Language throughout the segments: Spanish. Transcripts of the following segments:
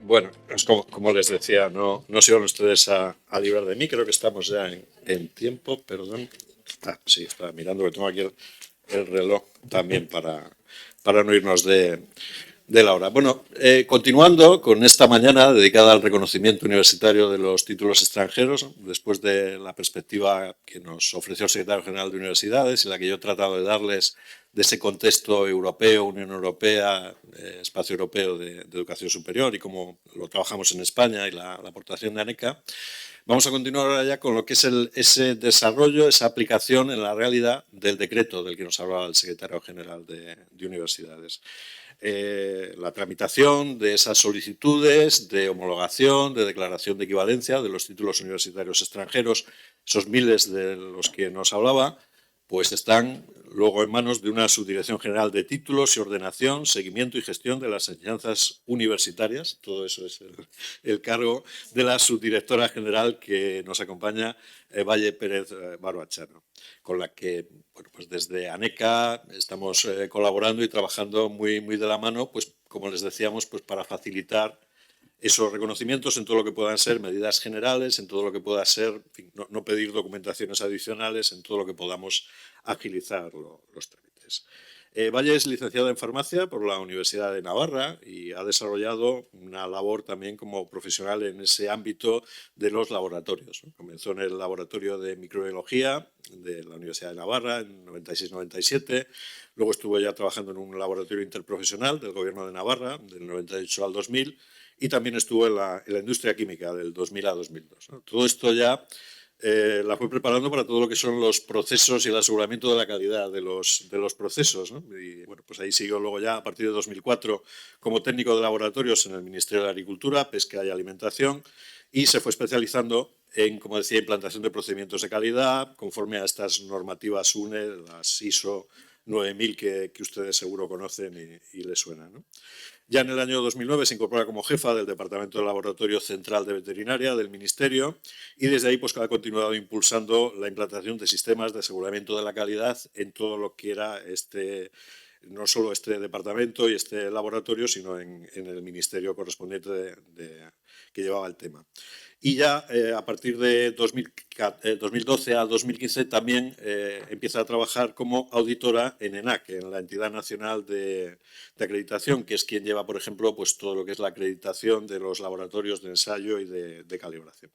Bueno, es como les decía, no se iban ustedes a librar de mí, creo que estamos ya en tiempo, perdón. Sí, estaba mirando que tengo aquí el reloj también para no irnos de la hora. Bueno, continuando con esta mañana dedicada al reconocimiento universitario de los títulos extranjeros, después de la perspectiva que nos ofreció el secretario general de Universidades y la que yo he tratado de darles de ese contexto europeo, Unión Europea, espacio europeo de educación superior y cómo lo trabajamos en España y la aportación de ANECA, vamos a continuar ahora ya con lo que es ese desarrollo, esa aplicación en la realidad del decreto del que nos hablaba el secretario general de Universidades. La tramitación de esas solicitudes de homologación, de declaración de equivalencia de los títulos universitarios extranjeros, esos miles de los que nos hablaba, pues están luego en manos de una Subdirección General de Títulos y Ordenación, Seguimiento y Gestión de las Enseñanzas Universitarias. Todo eso es el cargo de la subdirectora general que nos acompaña, Valle Pérez Barbachano, con la que, bueno, pues desde ANECA estamos colaborando y trabajando muy de la mano, pues como les decíamos, pues para facilitar esos reconocimientos en todo lo que puedan ser medidas generales, en todo lo que pueda ser, en fin, no pedir documentaciones adicionales, en todo lo que podamos agilizar los trámites. Valle es licenciada en farmacia por la Universidad de Navarra y ha desarrollado una labor también como profesional en ese ámbito de los laboratorios. Comenzó en el laboratorio de microbiología de la Universidad de Navarra en 96-97, luego estuvo ya trabajando en un laboratorio interprofesional del Gobierno de Navarra del 98 al 2000 y también estuvo en la industria química del 2000 a 2002. ¿no? Todo esto ya la fue preparando para todo lo que son los procesos y el aseguramiento de la calidad de los procesos. ¿no? Y bueno, pues ahí siguió luego ya a partir de 2004 como técnico de laboratorios en el Ministerio de Agricultura, Pesca y Alimentación y se fue especializando en, como decía, implantación de procedimientos de calidad conforme a estas normativas UNE, las ISO 9000 que ustedes seguro conocen y les suenan. ¿no? Ya en el año 2009 se incorpora como jefa del Departamento de Laboratorio Central de Veterinaria del Ministerio y desde ahí pues, ha continuado impulsando la implantación de sistemas de aseguramiento de la calidad en todo lo que era no solo este departamento y este laboratorio, sino en el ministerio correspondiente que llevaba el tema. Y ya a partir de 2012 a 2015 también empieza a trabajar como auditora en ENAC, en la Entidad Nacional de Acreditación, que es quien lleva, por ejemplo, pues todo lo que es la acreditación de los laboratorios de ensayo y de calibración.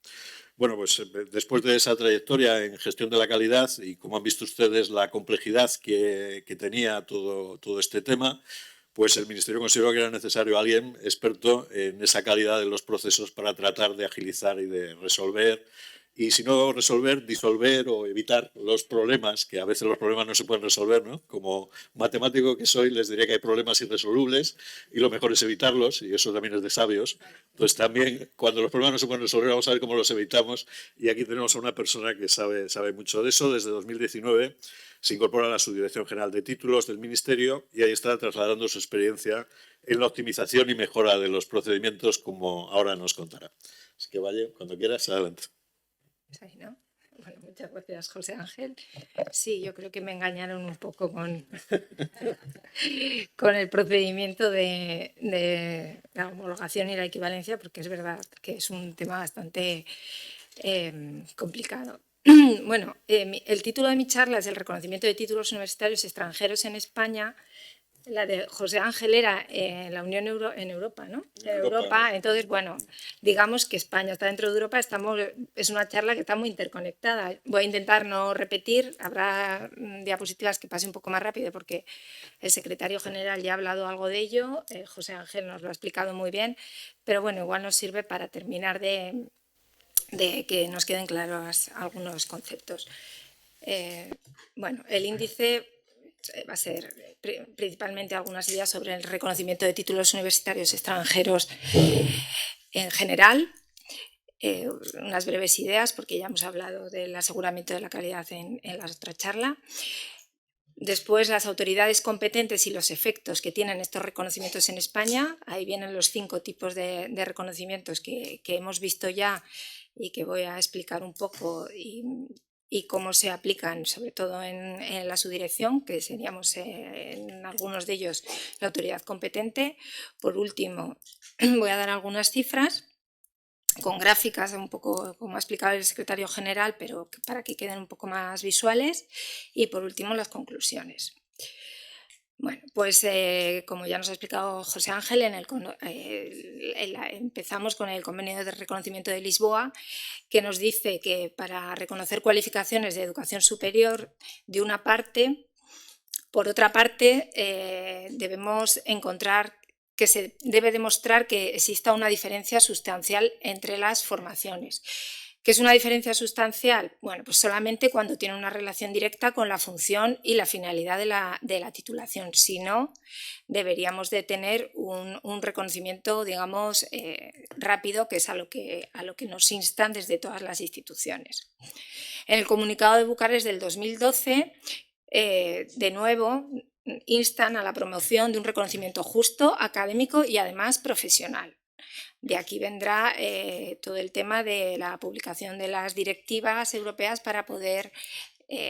Bueno, pues después de esa trayectoria en gestión de la calidad y como han visto ustedes la complejidad que tenía todo este tema, pues el Ministerio consideró que era necesario alguien experto en esa calidad de los procesos para tratar de agilizar y de resolver y si no resolver, disolver o evitar los problemas, que a veces los problemas no se pueden resolver, ¿no? Como matemático que soy, les diría que hay problemas irresolubles y lo mejor es evitarlos, y eso también es de sabios. Pues también, cuando los problemas no se pueden resolver, vamos a ver cómo los evitamos. Y aquí tenemos a una persona que sabe mucho de eso. Desde 2019 se incorpora a la Subdirección General de Títulos del Ministerio y ahí está trasladando su experiencia en la optimización y mejora de los procedimientos, como ahora nos contará. Así que, Valle, cuando quieras, adelante. Ahí, ¿no? Bueno, muchas gracias, José Ángel. Sí, yo creo que me engañaron un poco con el procedimiento de la homologación y la equivalencia, porque es verdad que es un tema bastante complicado. Bueno, el título de mi charla es el reconocimiento de títulos universitarios extranjeros en España. La de José Ángel era en la Unión en Europa, ¿no? Europa. Entonces, bueno, digamos que España está dentro de Europa, es una charla que está muy interconectada. Voy a intentar no repetir, habrá diapositivas que pase un poco más rápido porque el secretario general ya ha hablado algo de ello, José Ángel nos lo ha explicado muy bien, pero bueno, igual nos sirve para terminar de que nos queden claros algunos conceptos. Bueno, el índice va a ser principalmente algunas ideas sobre el reconocimiento de títulos universitarios extranjeros en general, unas breves ideas porque ya hemos hablado del aseguramiento de la calidad en la otra charla. Después, las autoridades competentes y los efectos que tienen estos reconocimientos en España. Ahí vienen los 5 tipos de reconocimientos que hemos visto ya y que voy a explicar un poco y y cómo se aplican, sobre todo en la subdirección, que seríamos en algunos de ellos la autoridad competente. Por último, voy a dar algunas cifras con gráficas, un poco como ha explicado el secretario general, pero para que queden un poco más visuales. Y por último, las conclusiones. Bueno, pues como ya nos ha explicado José Ángel, empezamos con el convenio de reconocimiento de Lisboa, que nos dice que para reconocer cualificaciones de educación superior, de una parte, por otra parte, debemos encontrar que se debe demostrar que exista una diferencia sustancial entre las formaciones. ¿Qué es una diferencia sustancial? Bueno, pues solamente cuando tiene una relación directa con la función y la finalidad de la titulación. Si no, deberíamos de tener un reconocimiento, digamos, rápido, que es a lo que nos instan desde todas las instituciones. En el comunicado de Bucarest del 2012, de nuevo, instan a la promoción de un reconocimiento justo, académico y además profesional. De aquí vendrá todo el tema de la publicación de las directivas europeas para poder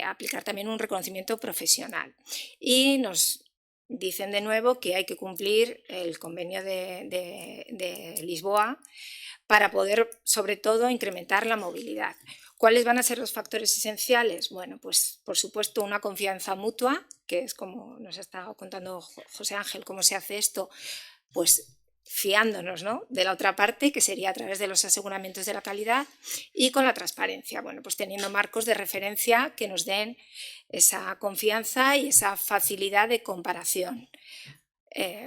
aplicar también un reconocimiento profesional. Y nos dicen de nuevo que hay que cumplir el convenio de Lisboa para poder, sobre todo, incrementar la movilidad. ¿Cuáles van a ser los factores esenciales? Bueno, pues por supuesto una confianza mutua, que es como nos ha estado contando José Ángel cómo se hace esto, pues fiándonos, ¿no?, de la otra parte, que sería a través de los aseguramientos de la calidad, y con la transparencia, bueno, pues teniendo marcos de referencia que nos den esa confianza y esa facilidad de comparación.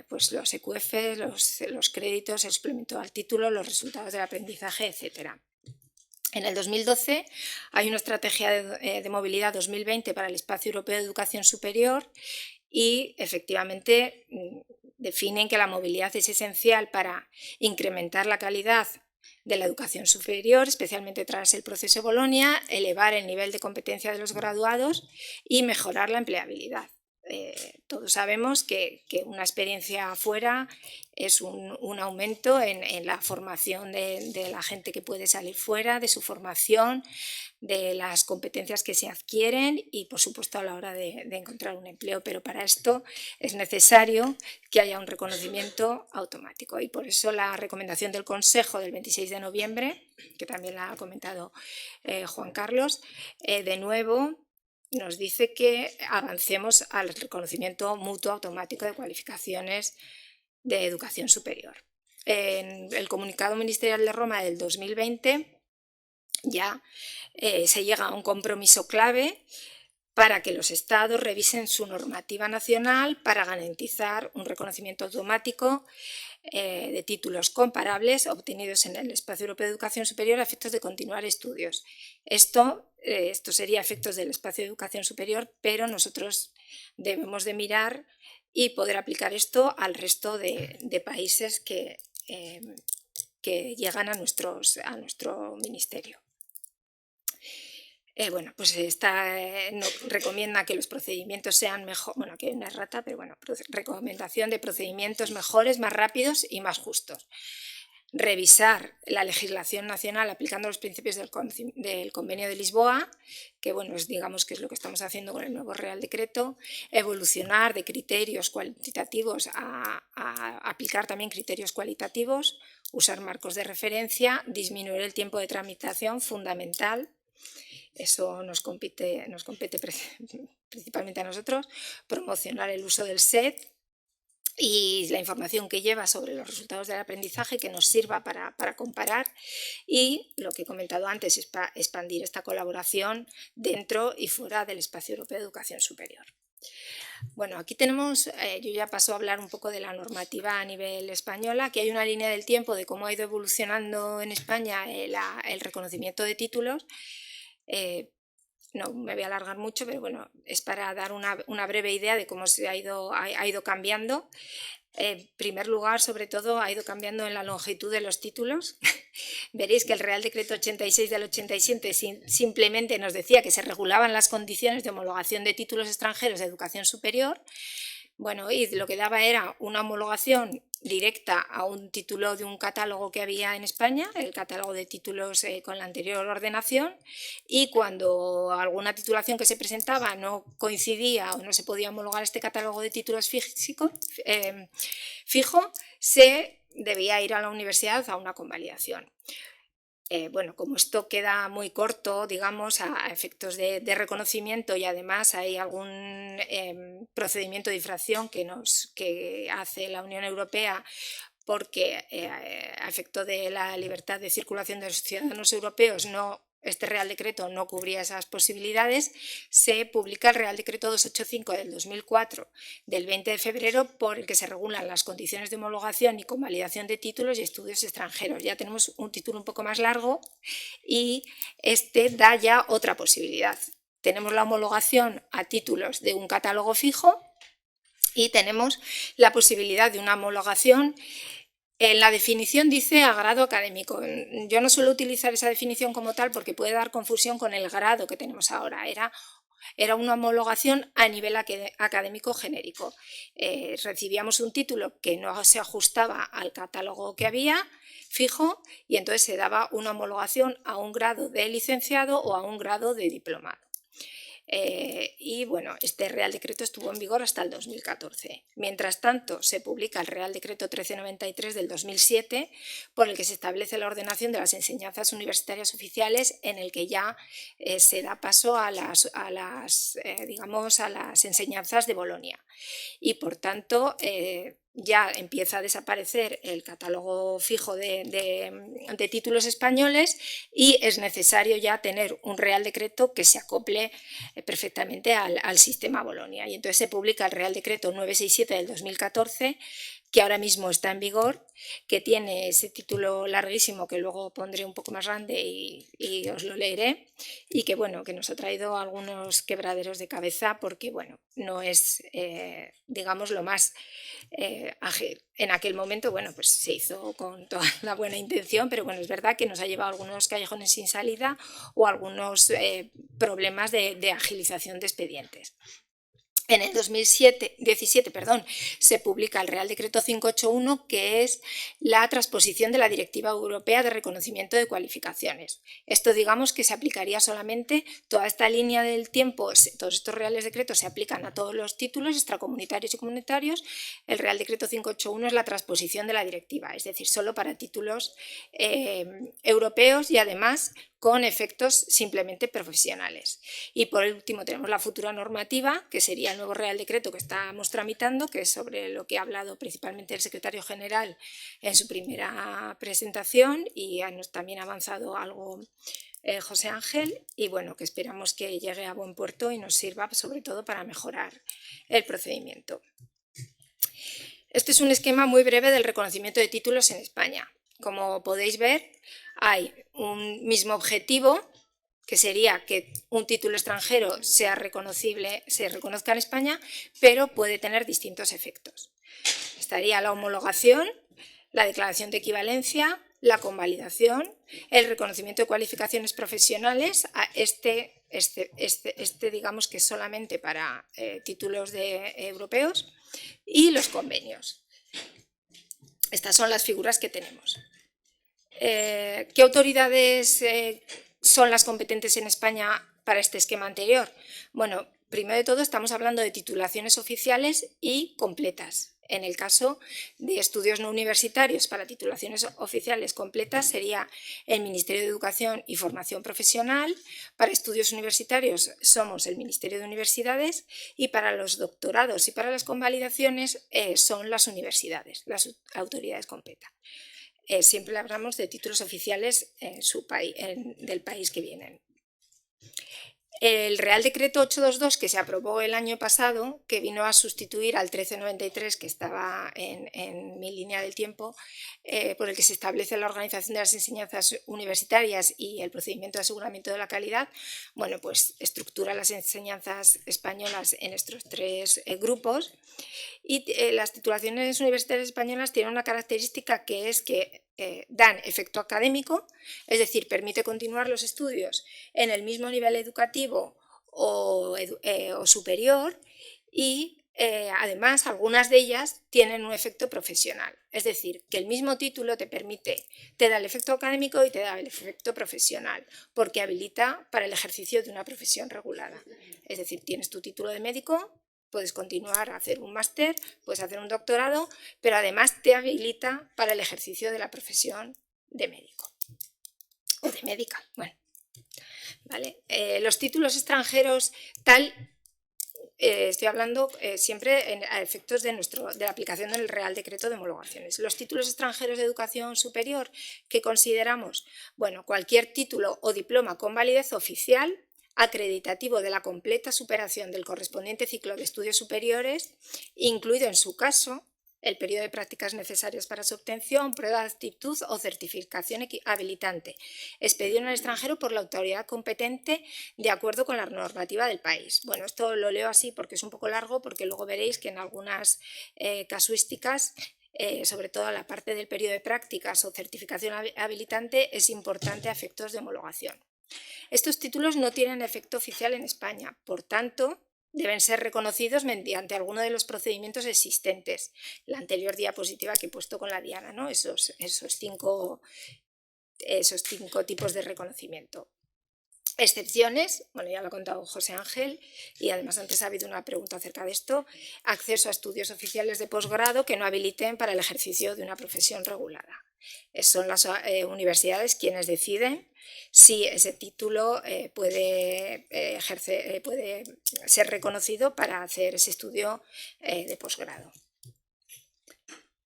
Pues los EQF, los créditos, el suplemento al título, los resultados del aprendizaje, etc. En el 2012 hay una estrategia de movilidad 2020 para el espacio europeo de educación superior y efectivamente definen que la movilidad es esencial para incrementar la calidad de la educación superior, especialmente tras el proceso Bolonia, elevar el nivel de competencia de los graduados y mejorar la empleabilidad. Todos sabemos que una experiencia fuera es un aumento en la formación de la gente que puede salir fuera, de su formación, de las competencias que se adquieren y, por supuesto, a la hora de encontrar un empleo. Pero para esto es necesario que haya un reconocimiento automático y por eso la recomendación del Consejo del 26 de noviembre, que también la ha comentado Juan Carlos, de nuevo nos dice que avancemos al reconocimiento mutuo automático de cualificaciones de educación superior. En el comunicado ministerial de Roma del 2020 ya se llega a un compromiso clave para que los Estados revisen su normativa nacional para garantizar un reconocimiento automático de títulos comparables obtenidos en el Espacio Europeo de Educación Superior a efectos de continuar estudios. Esto sería a efectos del Espacio de Educación Superior, pero nosotros debemos de mirar y poder aplicar esto al resto de países que llegan a nuestro ministerio. Bueno, pues recomienda que los procedimientos sean mejor, bueno, que hay una errata, pero bueno, recomendación de procedimientos mejores, más rápidos y más justos. Revisar la legislación nacional aplicando los principios del Convenio de Lisboa, que bueno, digamos que es lo que estamos haciendo con el nuevo Real Decreto. Evolucionar de criterios cuantitativos a aplicar también criterios cualitativos. Usar marcos de referencia. Disminuir el tiempo de tramitación, fundamental. Eso nos compete principalmente a nosotros. Promocionar el uso del SED y la información que lleva sobre los resultados del aprendizaje que nos sirva para comparar, y lo que he comentado antes, expandir esta colaboración dentro y fuera del Espacio Europeo de Educación Superior. Bueno, aquí tenemos, yo ya paso a hablar un poco de la normativa a nivel española. Aquí hay una línea del tiempo de cómo ha ido evolucionando en España el reconocimiento de títulos. No me voy a alargar mucho, pero bueno, es para dar una breve idea de cómo se ha ido cambiando. En primer lugar, sobre todo, ha ido cambiando en la longitud de los títulos. Veréis que el Real Decreto 86 del 87 simplemente nos decía que se regulaban las condiciones de homologación de títulos extranjeros de educación superior, Bueno, y lo que daba era una homologación directa a un título de un catálogo que había en España, el catálogo de títulos con la anterior ordenación, y cuando alguna titulación que se presentaba no coincidía o no se podía homologar este catálogo de títulos fijo, se debía ir a la universidad a una convalidación. Bueno, como esto queda muy corto, digamos, a efectos de reconocimiento, y además hay algún procedimiento de infracción que hace la Unión Europea, porque a efecto de la libertad de circulación de los ciudadanos europeos este Real Decreto no cubría esas posibilidades, se publica el Real Decreto 285 del 2004, del 20 de febrero, por el que se regulan las condiciones de homologación y convalidación de títulos y estudios extranjeros. Ya tenemos un título un poco más largo y este da ya otra posibilidad. Tenemos la homologación a títulos de un catálogo fijo y tenemos la posibilidad de una homologación. En la definición dice a grado académico. Yo no suelo utilizar esa definición como tal porque puede dar confusión con el grado que tenemos ahora. Era una homologación a nivel académico genérico. Recibíamos un título que no se ajustaba al catálogo que había fijo y entonces se daba una homologación a un grado de licenciado o a un grado de diplomado. Y bueno, este Real Decreto estuvo en vigor hasta el 2014. Mientras tanto, se publica el Real Decreto 1393 del 2007, por el que se establece la ordenación de las enseñanzas universitarias oficiales, en el que ya se da paso a las enseñanzas de Bolonia. Y por tanto, ya empieza a desaparecer el catálogo fijo de títulos españoles y es necesario ya tener un Real Decreto que se acople perfectamente al sistema Bolonia. Y entonces se publica el Real Decreto 967 del 2014, que ahora mismo está en vigor, que tiene ese título larguísimo que luego pondré un poco más grande y os lo leeré, y que bueno, que nos ha traído algunos quebraderos de cabeza porque bueno, no es digamos lo más ágil. En aquel momento, bueno, pues se hizo con toda la buena intención, pero bueno, es verdad que nos ha llevado a algunos callejones sin salida o algunos problemas de agilización de expedientes. En el 2017 se publica el Real Decreto 581, que es la transposición de la Directiva Europea de Reconocimiento de Cualificaciones. Esto, digamos, que se aplicaría solamente toda esta línea del tiempo, todos estos Reales Decretos se aplican a todos los títulos extracomunitarios y comunitarios. El Real Decreto 581 es la transposición de la directiva, es decir, solo para títulos europeos y además con efectos simplemente profesionales. Y por último tenemos la futura normativa, que sería el nuevo Real Decreto que estamos tramitando, que es sobre lo que ha hablado principalmente el secretario general en su primera presentación y también ha avanzado algo José Ángel, y bueno, que esperamos que llegue a buen puerto y nos sirva sobre todo para mejorar el procedimiento. Este es un esquema muy breve del reconocimiento de títulos en España. Como podéis ver, hay un mismo objetivo, que sería que un título extranjero sea reconocible, se reconozca en España, pero puede tener distintos efectos. Estaría la homologación, la declaración de equivalencia, la convalidación, el reconocimiento de cualificaciones profesionales, digamos que es solamente para títulos europeos, y los convenios. Estas son las figuras que tenemos. ¿Qué autoridades son las competentes en España para este esquema anterior? Bueno, primero de todo estamos hablando de titulaciones oficiales y completas. En el caso de estudios no universitarios, para titulaciones oficiales completas sería el Ministerio de Educación y Formación Profesional. Para estudios universitarios somos el Ministerio de Universidades, y para los doctorados y para las convalidaciones son las universidades, las autoridades completas. Siempre hablamos de títulos oficiales del país que vienen. El Real Decreto 822, que se aprobó el año pasado, que vino a sustituir al 1393, que estaba en mi línea del tiempo, por el que se establece la organización de las enseñanzas universitarias y el procedimiento de aseguramiento de la calidad, bueno, pues estructura las enseñanzas españolas en estos tres grupos. Y las titulaciones universitarias españolas tienen una característica, que es que dan efecto académico, es decir, permite continuar los estudios en el mismo nivel educativo o superior, y además, algunas de ellas tienen un efecto profesional. Es decir, que el mismo título te da el efecto académico y te da el efecto profesional, porque habilita para el ejercicio de una profesión regulada. Es decir, tienes tu título de médico, puedes continuar a hacer un máster, puedes hacer un doctorado, pero además te habilita para el ejercicio de la profesión de médico o de médica. Bueno, ¿vale? Los títulos extranjeros estoy hablando siempre a efectos de la aplicación del Real Decreto de Homologaciones. Los títulos extranjeros de educación superior que consideramos, bueno, cualquier título o diploma con validez oficial acreditativo de la completa superación del correspondiente ciclo de estudios superiores, incluido en su caso el periodo de prácticas necesarias para su obtención, prueba de aptitud o certificación habilitante, expedido en el extranjero por la autoridad competente de acuerdo con la normativa del país. Bueno, esto lo leo así porque es un poco largo, porque luego veréis que en algunas casuísticas, sobre todo la parte del periodo de prácticas o certificación habilitante, es importante a efectos de homologación. Estos títulos no tienen efecto oficial en España, por tanto, deben ser reconocidos mediante alguno de los procedimientos existentes. La anterior diapositiva que he puesto con la diana, ¿no? Esos cinco tipos de reconocimiento. Excepciones, bueno, ya lo ha contado José Ángel, y además antes ha habido una pregunta acerca de esto: acceso a estudios oficiales de posgrado que no habiliten para el ejercicio de una profesión regulada. Son las universidades quienes deciden si ese título puede ser reconocido para hacer ese estudio de posgrado.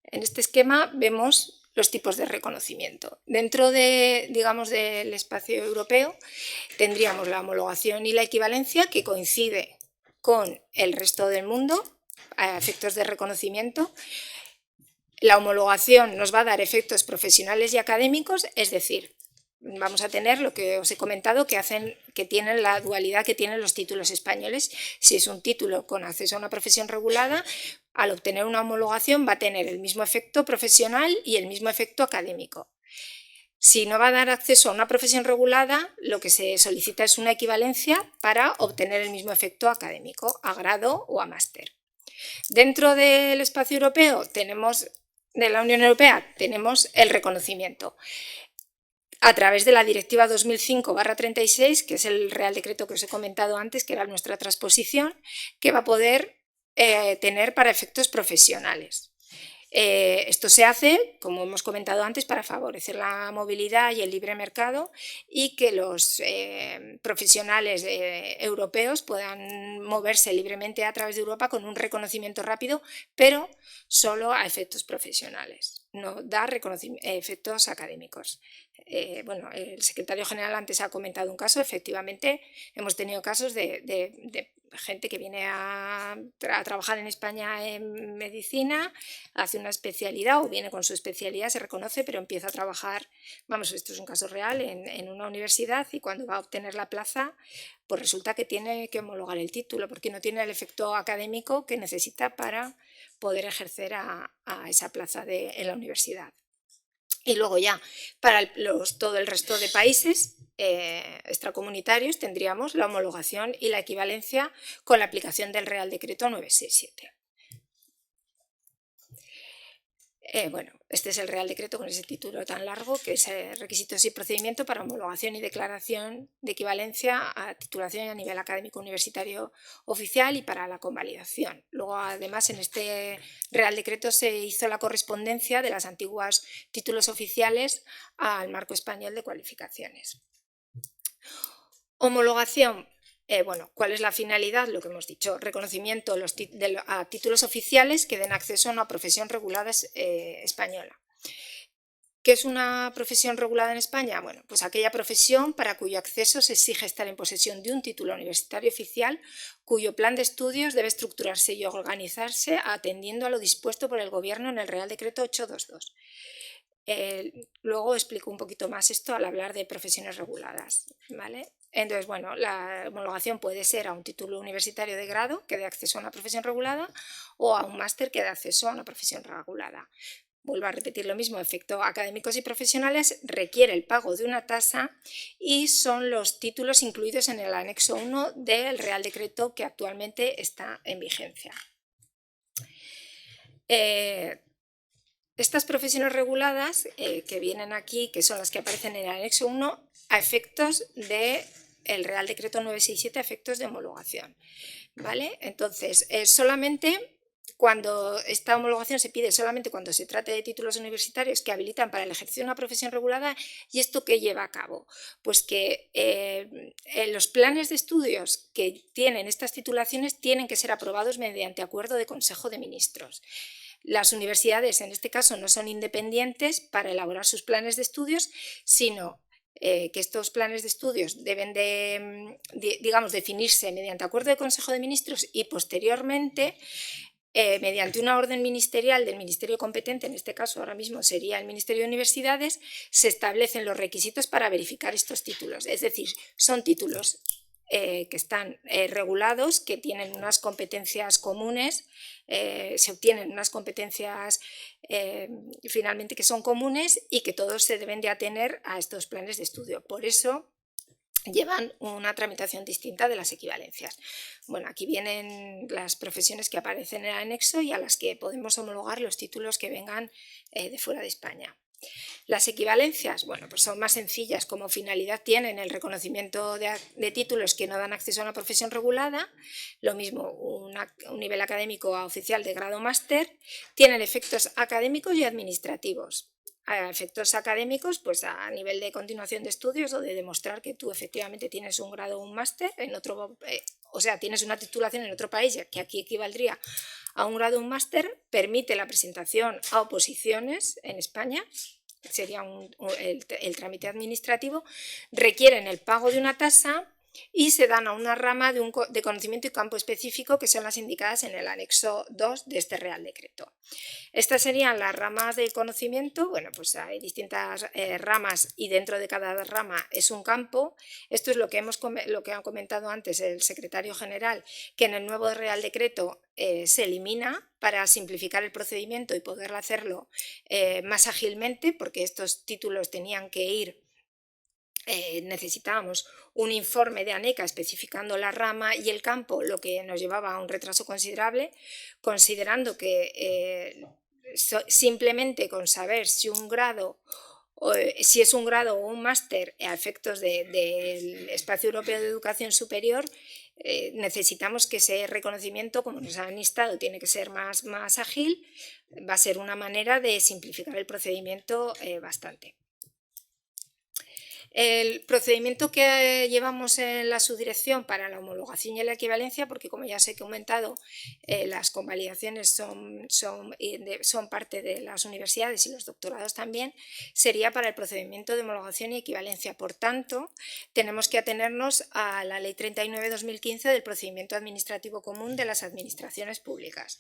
En este esquema vemos los tipos de reconocimiento. Dentro del espacio europeo tendríamos la homologación y la equivalencia, que coincide con el resto del mundo a efectos de reconocimiento. La homologación nos va a dar efectos profesionales y académicos, es decir, vamos a tener lo que os he comentado, que tienen la dualidad que tienen los títulos españoles. Si es un título con acceso a una profesión regulada, al obtener una homologación va a tener el mismo efecto profesional y el mismo efecto académico. Si no va a dar acceso a una profesión regulada, lo que se solicita es una equivalencia para obtener el mismo efecto académico, a grado o a máster. Dentro del espacio europeo de la Unión Europea tenemos el reconocimiento a través de la Directiva 2005/36, que es el Real Decreto que os he comentado antes, que era nuestra transposición, que va a poder tener para efectos profesionales. Esto se hace, como hemos comentado antes, para favorecer la movilidad y el libre mercado, y que los profesionales europeos puedan moverse libremente a través de Europa con un reconocimiento rápido, pero solo a efectos profesionales, no da efectos académicos. Bueno, el secretario general antes ha comentado un caso. Efectivamente hemos tenido casos de gente que viene a trabajar en España en medicina, hace una especialidad o viene con su especialidad, se reconoce, pero empieza a trabajar, vamos, esto es un caso real, en una universidad, y cuando va a obtener la plaza, pues resulta que tiene que homologar el título porque no tiene el efecto académico que necesita para poder ejercer a esa plaza en la universidad. Y luego ya, para todo el resto de países extracomunitarios, tendríamos la homologación y la equivalencia con la aplicación del Real Decreto 967. Bueno, este es el Real Decreto con ese título tan largo, que es requisitos y procedimiento para homologación y declaración de equivalencia a titulación a nivel académico universitario oficial y para la convalidación. Luego, además, en este Real Decreto se hizo la correspondencia de los antiguos títulos oficiales al marco español de cualificaciones. Homologación. Bueno, ¿cuál es la finalidad? Lo que hemos dicho: reconocimiento a títulos oficiales que den acceso a una profesión regulada española. ¿Qué es una profesión regulada en España? Bueno, pues aquella profesión para cuyo acceso se exige estar en posesión de un título universitario oficial, cuyo plan de estudios debe estructurarse y organizarse atendiendo a lo dispuesto por el Gobierno en el Real Decreto 822. Luego explico un poquito más esto al hablar de profesiones reguladas, ¿vale? Entonces, bueno, la homologación puede ser a un título universitario de grado que dé acceso a una profesión regulada, o a un máster que dé acceso a una profesión regulada. Vuelvo a repetir lo mismo: efectos académicos y profesionales, requiere el pago de una tasa y son los títulos incluidos en el anexo 1 del Real Decreto que actualmente está en vigencia. Estas profesiones reguladas que vienen aquí, que son las que aparecen en el anexo 1, a efectos del Real Decreto 967, a efectos de homologación, ¿vale? Entonces, solamente cuando esta homologación se pide, solamente cuando se trate de títulos universitarios que habilitan para el ejercicio de una profesión regulada. ¿Y esto qué lleva a cabo? Pues que los planes de estudios que tienen estas titulaciones tienen que ser aprobados mediante acuerdo de Consejo de Ministros. Las universidades, en este caso, no son independientes para elaborar sus planes de estudios, sino que estos planes de estudios deben digamos, definirse mediante acuerdo de Consejo de Ministros y posteriormente, mediante una orden ministerial del ministerio competente, en este caso ahora mismo sería el Ministerio de Universidades, se establecen los requisitos para verificar estos títulos. Es decir, son títulos que están regulados, que tienen unas competencias comunes, se obtienen unas competencias finalmente que son comunes y que todos se deben de atener a estos planes de estudio. Por eso llevan una tramitación distinta de las equivalencias. Bueno, aquí vienen las profesiones que aparecen en el anexo y a las que podemos homologar los títulos que vengan de fuera de España. Las equivalencias, bueno, pues son más sencillas. Como finalidad tienen el reconocimiento de títulos que no dan acceso a una profesión regulada, lo mismo un nivel académico oficial de grado máster, tienen efectos académicos y administrativos. A efectos académicos, pues a nivel de continuación de estudios o de demostrar que tú efectivamente tienes un grado o un máster en otro, o sea, tienes una titulación en otro país, que aquí equivaldría a un grado o un máster, permite la presentación a oposiciones en España, sería el trámite administrativo, requieren el pago de una tasa y se dan a una rama de conocimiento y campo específico que son las indicadas en el anexo 2 de este Real Decreto. Estas serían las ramas del conocimiento. Bueno, pues hay distintas ramas y dentro de cada rama es un campo. Esto es lo que ha comentado antes el secretario general, que en el nuevo Real Decreto se elimina para simplificar el procedimiento y poder hacerlo más ágilmente, porque estos títulos tenían que ir necesitábamos un informe de ANECA especificando la rama y el campo, lo que nos llevaba a un retraso considerable, considerando que simplemente con saber si un grado, si es un grado o un máster a efectos del Espacio Europeo de Educación Superior, necesitamos que ese reconocimiento, como nos han instado, tiene que ser más ágil. Va a ser una manera de simplificar el procedimiento bastante. El procedimiento que llevamos en la subdirección para la homologación y la equivalencia, porque como ya os he comentado, las convalidaciones son parte de las universidades y los doctorados también, sería para el procedimiento de homologación y equivalencia. Por tanto, tenemos que atenernos a la Ley 39/2015 del procedimiento administrativo común de las administraciones públicas.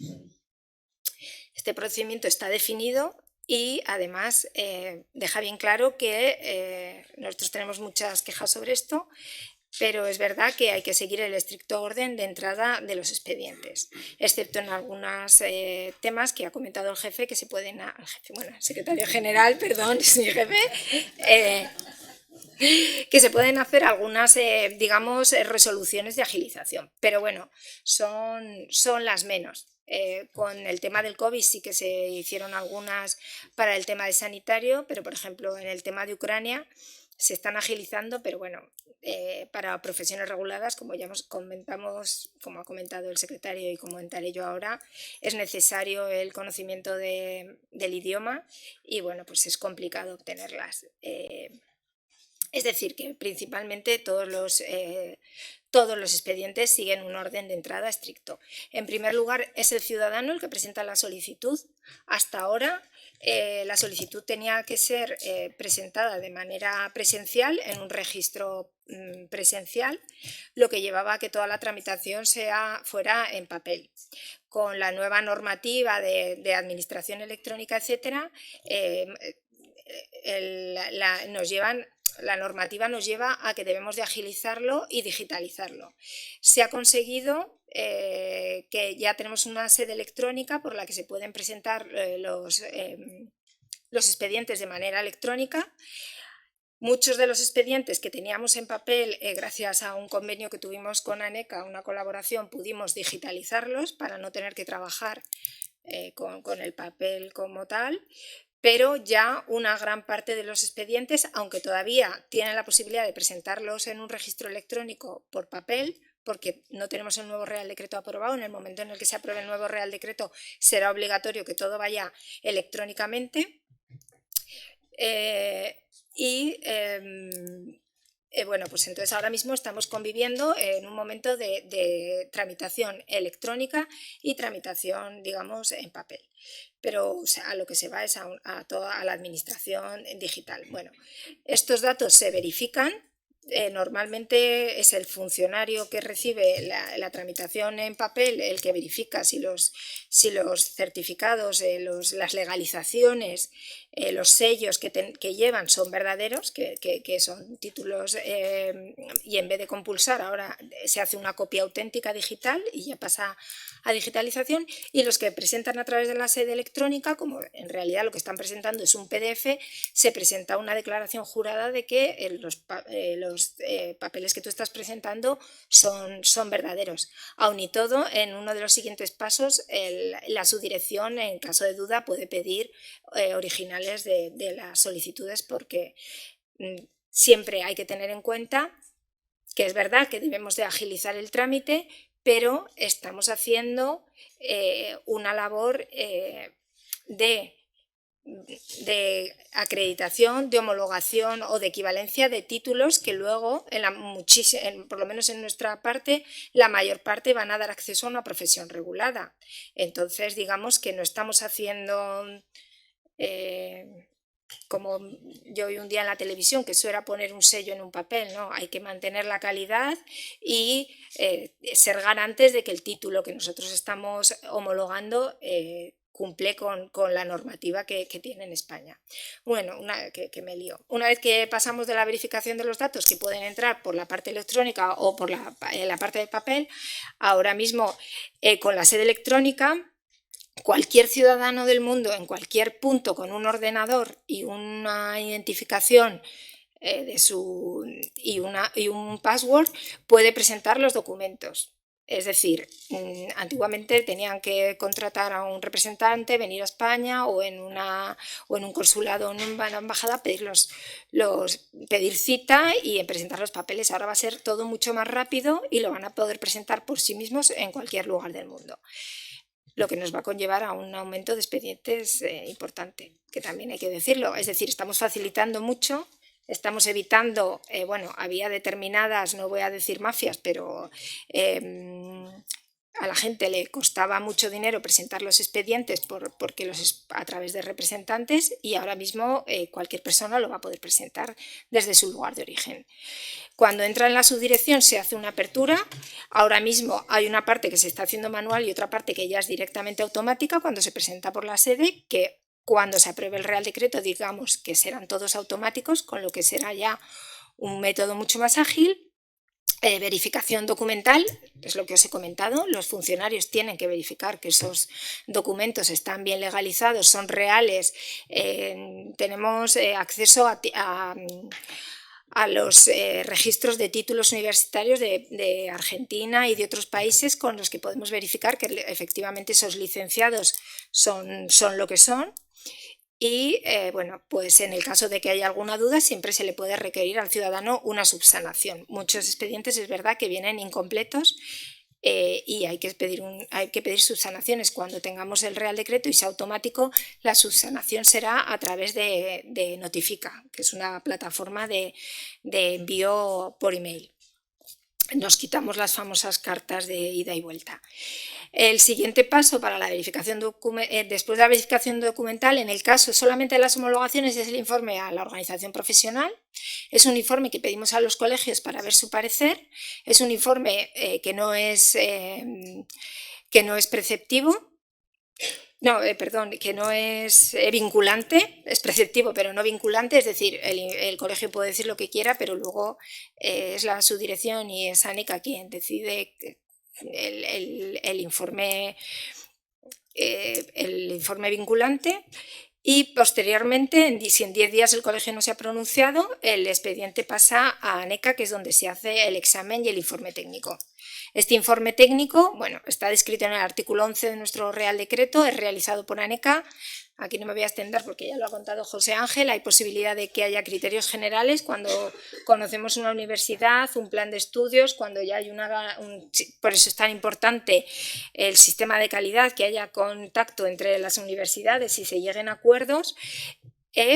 Este procedimiento está definido y además deja bien claro que nosotros tenemos muchas quejas sobre esto, pero es verdad que hay que seguir el estricto orden de entrada de los expedientes, excepto en algunos temas que ha comentado el jefe, que se pueden, el secretario general, perdón, es mi jefe, que se pueden hacer algunas, digamos, resoluciones de agilización, pero bueno, son las menos. Con el tema del COVID sí que se hicieron algunas para el tema de sanitario, pero por ejemplo en el tema de Ucrania se están agilizando, pero bueno, para profesiones reguladas, como ya comentamos, como ha comentado el secretario y comentaré yo ahora, es necesario el conocimiento del idioma y bueno, pues es complicado obtenerlas. Es decir, que principalmente todos los expedientes siguen un orden de entrada estricto. En primer lugar, es el ciudadano el que presenta la solicitud. Hasta ahora, la solicitud tenía que ser presentada de manera presencial en un registro presencial, lo que llevaba a que toda la tramitación fuera en papel. Con la nueva normativa de administración electrónica, etcétera, la normativa nos lleva a que debemos de agilizarlo y digitalizarlo. Se ha conseguido que ya tenemos una sede electrónica por la que se pueden presentar los expedientes de manera electrónica. Muchos de los expedientes que teníamos en papel, gracias a un convenio que tuvimos con ANECA, una colaboración, pudimos digitalizarlos para no tener que trabajar con el papel como tal, pero ya una gran parte de los expedientes, aunque todavía tienen la posibilidad de presentarlos en un registro electrónico por papel, porque no tenemos el nuevo Real Decreto aprobado, en el momento en el que se apruebe el nuevo Real Decreto será obligatorio que todo vaya electrónicamente. Bueno, pues entonces ahora mismo estamos conviviendo en un momento de tramitación electrónica y tramitación, digamos, en papel. Pero o sea, a lo que se va es a toda la administración digital. Bueno, estos datos se verifican. Normalmente es el funcionario que recibe la tramitación en papel el que verifica si los certificados, las legalizaciones, los sellos que llevan son verdaderos, que son títulos, y en vez de compulsar ahora se hace una copia auténtica digital y ya pasa a digitalización, y los que presentan a través de la sede electrónica, como en realidad lo que están presentando es un PDF, se presenta una declaración jurada de que los papeles que tú estás presentando son verdaderos. Aun y todo, en uno de los siguientes pasos, la subdirección, en caso de duda, puede pedir originales de las solicitudes, porque siempre hay que tener en cuenta que es verdad que debemos de agilizar el trámite, pero estamos haciendo una labor de acreditación, de homologación o de equivalencia de títulos que luego, por lo menos en nuestra parte, la mayor parte van a dar acceso a una profesión regulada. Entonces, digamos que no estamos haciendo como yo vi un día en la televisión, que eso era poner un sello en un papel, ¿no? Hay que mantener la calidad y ser garantes de que el título que nosotros estamos homologando cumple con la normativa que tiene en España. Bueno, que me lío. Una vez que pasamos de la verificación de los datos, que pueden entrar por la parte electrónica o por la parte de papel, ahora mismo con la sede electrónica, cualquier ciudadano del mundo en cualquier punto con un ordenador y una identificación y un password puede presentar los documentos. Es decir, antiguamente tenían que contratar a un representante, venir a España o en un consulado o en una embajada, pedir cita y presentar los papeles. Ahora va a ser todo mucho más rápido y lo van a poder presentar por sí mismos en cualquier lugar del mundo, lo que nos va a conllevar a un aumento de expedientes importante, que también hay que decirlo. Es decir, estamos facilitando mucho, estamos evitando, había determinadas, no voy a decir mafias, pero a la gente le costaba mucho dinero presentar los expedientes porque a través de representantes, y ahora mismo cualquier persona lo va a poder presentar desde su lugar de origen. Cuando entra en la subdirección se hace una apertura. Ahora mismo hay una parte que se está haciendo manual y otra parte que ya es directamente automática cuando se presenta por la sede, que cuando se apruebe el Real Decreto digamos que serán todos automáticos, con lo que será ya un método mucho más ágil. Verificación documental, es lo que os he comentado, los funcionarios tienen que verificar que esos documentos están bien legalizados, son reales, tenemos acceso a los registros de títulos universitarios de Argentina y de otros países, con los que podemos verificar que efectivamente esos licenciados son lo que son. Y pues en el caso de que haya alguna duda siempre se le puede requerir al ciudadano una subsanación. Muchos expedientes es verdad que vienen incompletos y hay que pedir subsanaciones. Cuando tengamos el Real Decreto y sea automático, la subsanación será a través de Notifica, que es una plataforma de envío por email. Nos quitamos las famosas cartas de ida y vuelta. El siguiente paso para la verificación después de la verificación documental, en el caso solamente de las homologaciones, es el informe a la organización profesional. Es un informe que pedimos a los colegios para ver su parecer. Es un informe que no es preceptivo. No, que no es vinculante, es preceptivo pero no vinculante, es decir, el colegio puede decir lo que quiera, pero luego es la subdirección y es ANECA quien decide el informe vinculante. Y posteriormente, si en 10 días el colegio no se ha pronunciado, el expediente pasa a ANECA, que es donde se hace el examen y el informe técnico. Este informe técnico, bueno, está descrito en el artículo 11 de nuestro Real Decreto, es realizado por ANECA. Aquí no me voy a extender porque ya lo ha contado José Ángel. Hay posibilidad de que haya criterios generales cuando conocemos una universidad, un plan de estudios, cuando ya hay por eso es tan importante el sistema de calidad, que haya contacto entre las universidades y se lleguen a acuerdos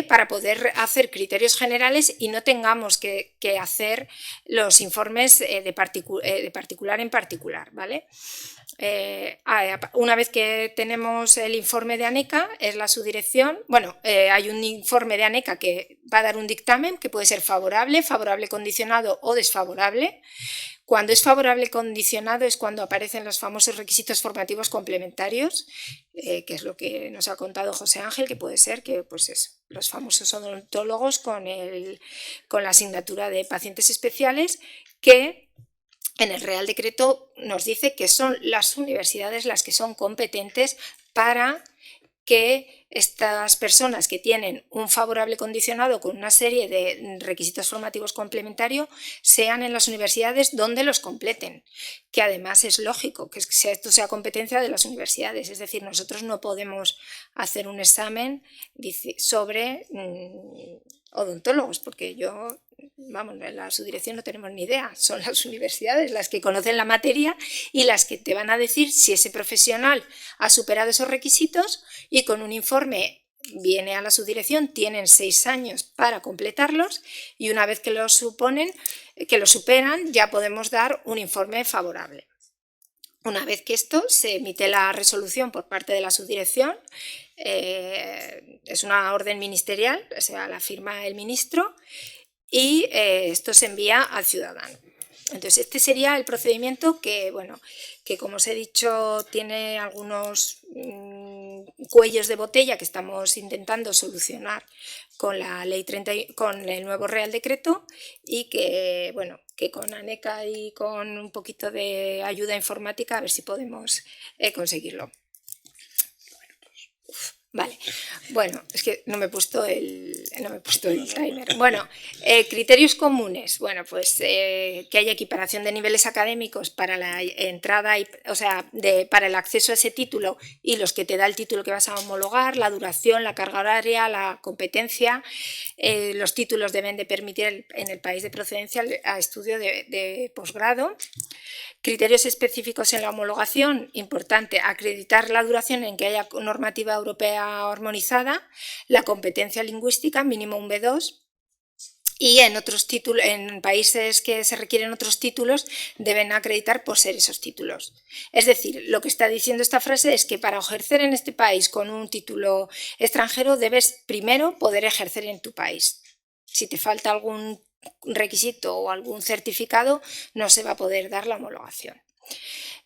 para poder hacer criterios generales y no tengamos que hacer los informes de particular en particular, ¿vale? Una vez que tenemos el informe de ANECA, es la subdirección, bueno, hay un informe de ANECA que va a dar un dictamen que puede ser favorable, favorable condicionado o desfavorable. Cuando es favorable condicionado es cuando aparecen los famosos requisitos formativos complementarios, que es lo que nos ha contado José Ángel, que puede ser que pues eso, los famosos odontólogos con la asignatura de pacientes especiales, que en el Real Decreto nos dice que son las universidades las que son competentes para que estas personas que tienen un favorable condicionado con una serie de requisitos formativos complementarios sean en las universidades donde los completen, que además es lógico que esto sea competencia de las universidades, es decir, nosotros no podemos hacer un examen sobre odontólogos, porque vamos, en la subdirección no tenemos ni idea, son las universidades las que conocen la materia y las que te van a decir si ese profesional ha superado esos requisitos, y con un informe viene a la subdirección, tienen 6 años para completarlos y una vez que lo superan ya podemos dar un informe favorable. Una vez que esto se emite la resolución por parte de la subdirección, es una orden ministerial, o sea, la firma el ministro, y esto se envía al ciudadano. Entonces, este sería el procedimiento que, bueno, que como os he dicho, tiene algunos cuellos de botella que estamos intentando solucionar con la ley 30, con el nuevo Real Decreto, y que, bueno, que con ANECA y con un poquito de ayuda informática a ver si podemos conseguirlo. Vale, bueno, es que no me he puesto el timer. Bueno, criterios comunes. Bueno, pues que haya equiparación de niveles académicos para la entrada, para el acceso a ese título y los que te da el título que vas a homologar, la duración, la carga horaria, la competencia. Los títulos deben de permitir en el país de procedencia a estudio de posgrado. Criterios específicos en la homologación, importante, acreditar la duración en que haya normativa europea armonizada, la competencia lingüística, mínimo un B2, y en países que se requieren otros títulos deben acreditar por ser esos títulos. Es decir, lo que está diciendo esta frase es que para ejercer en este país con un título extranjero debes primero poder ejercer en tu país. Si te falta algún requisito o algún certificado, no se va a poder dar la homologación.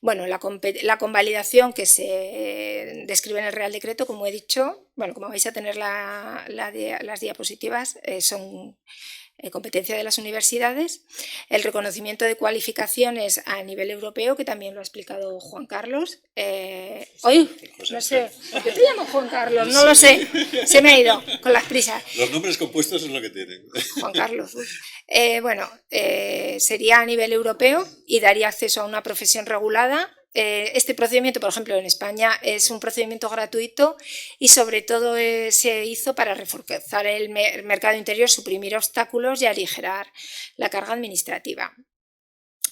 Bueno, la convalidación que se describe en el Real Decreto, como he dicho, bueno, como vais a tener las diapositivas, son competencia de las universidades. El reconocimiento de cualificaciones a nivel europeo, que también lo ha explicado Juan Carlos. No sé, ¿por qué te llamo Juan Carlos? No lo sé, se me ha ido con las prisas. Los nombres compuestos es lo que tienen. Juan Carlos. Sería a nivel europeo y daría acceso a una profesión regulada. Este procedimiento, por ejemplo, en España es un procedimiento gratuito y sobre todo se hizo para reforzar el mercado interior, suprimir obstáculos y aligerar la carga administrativa.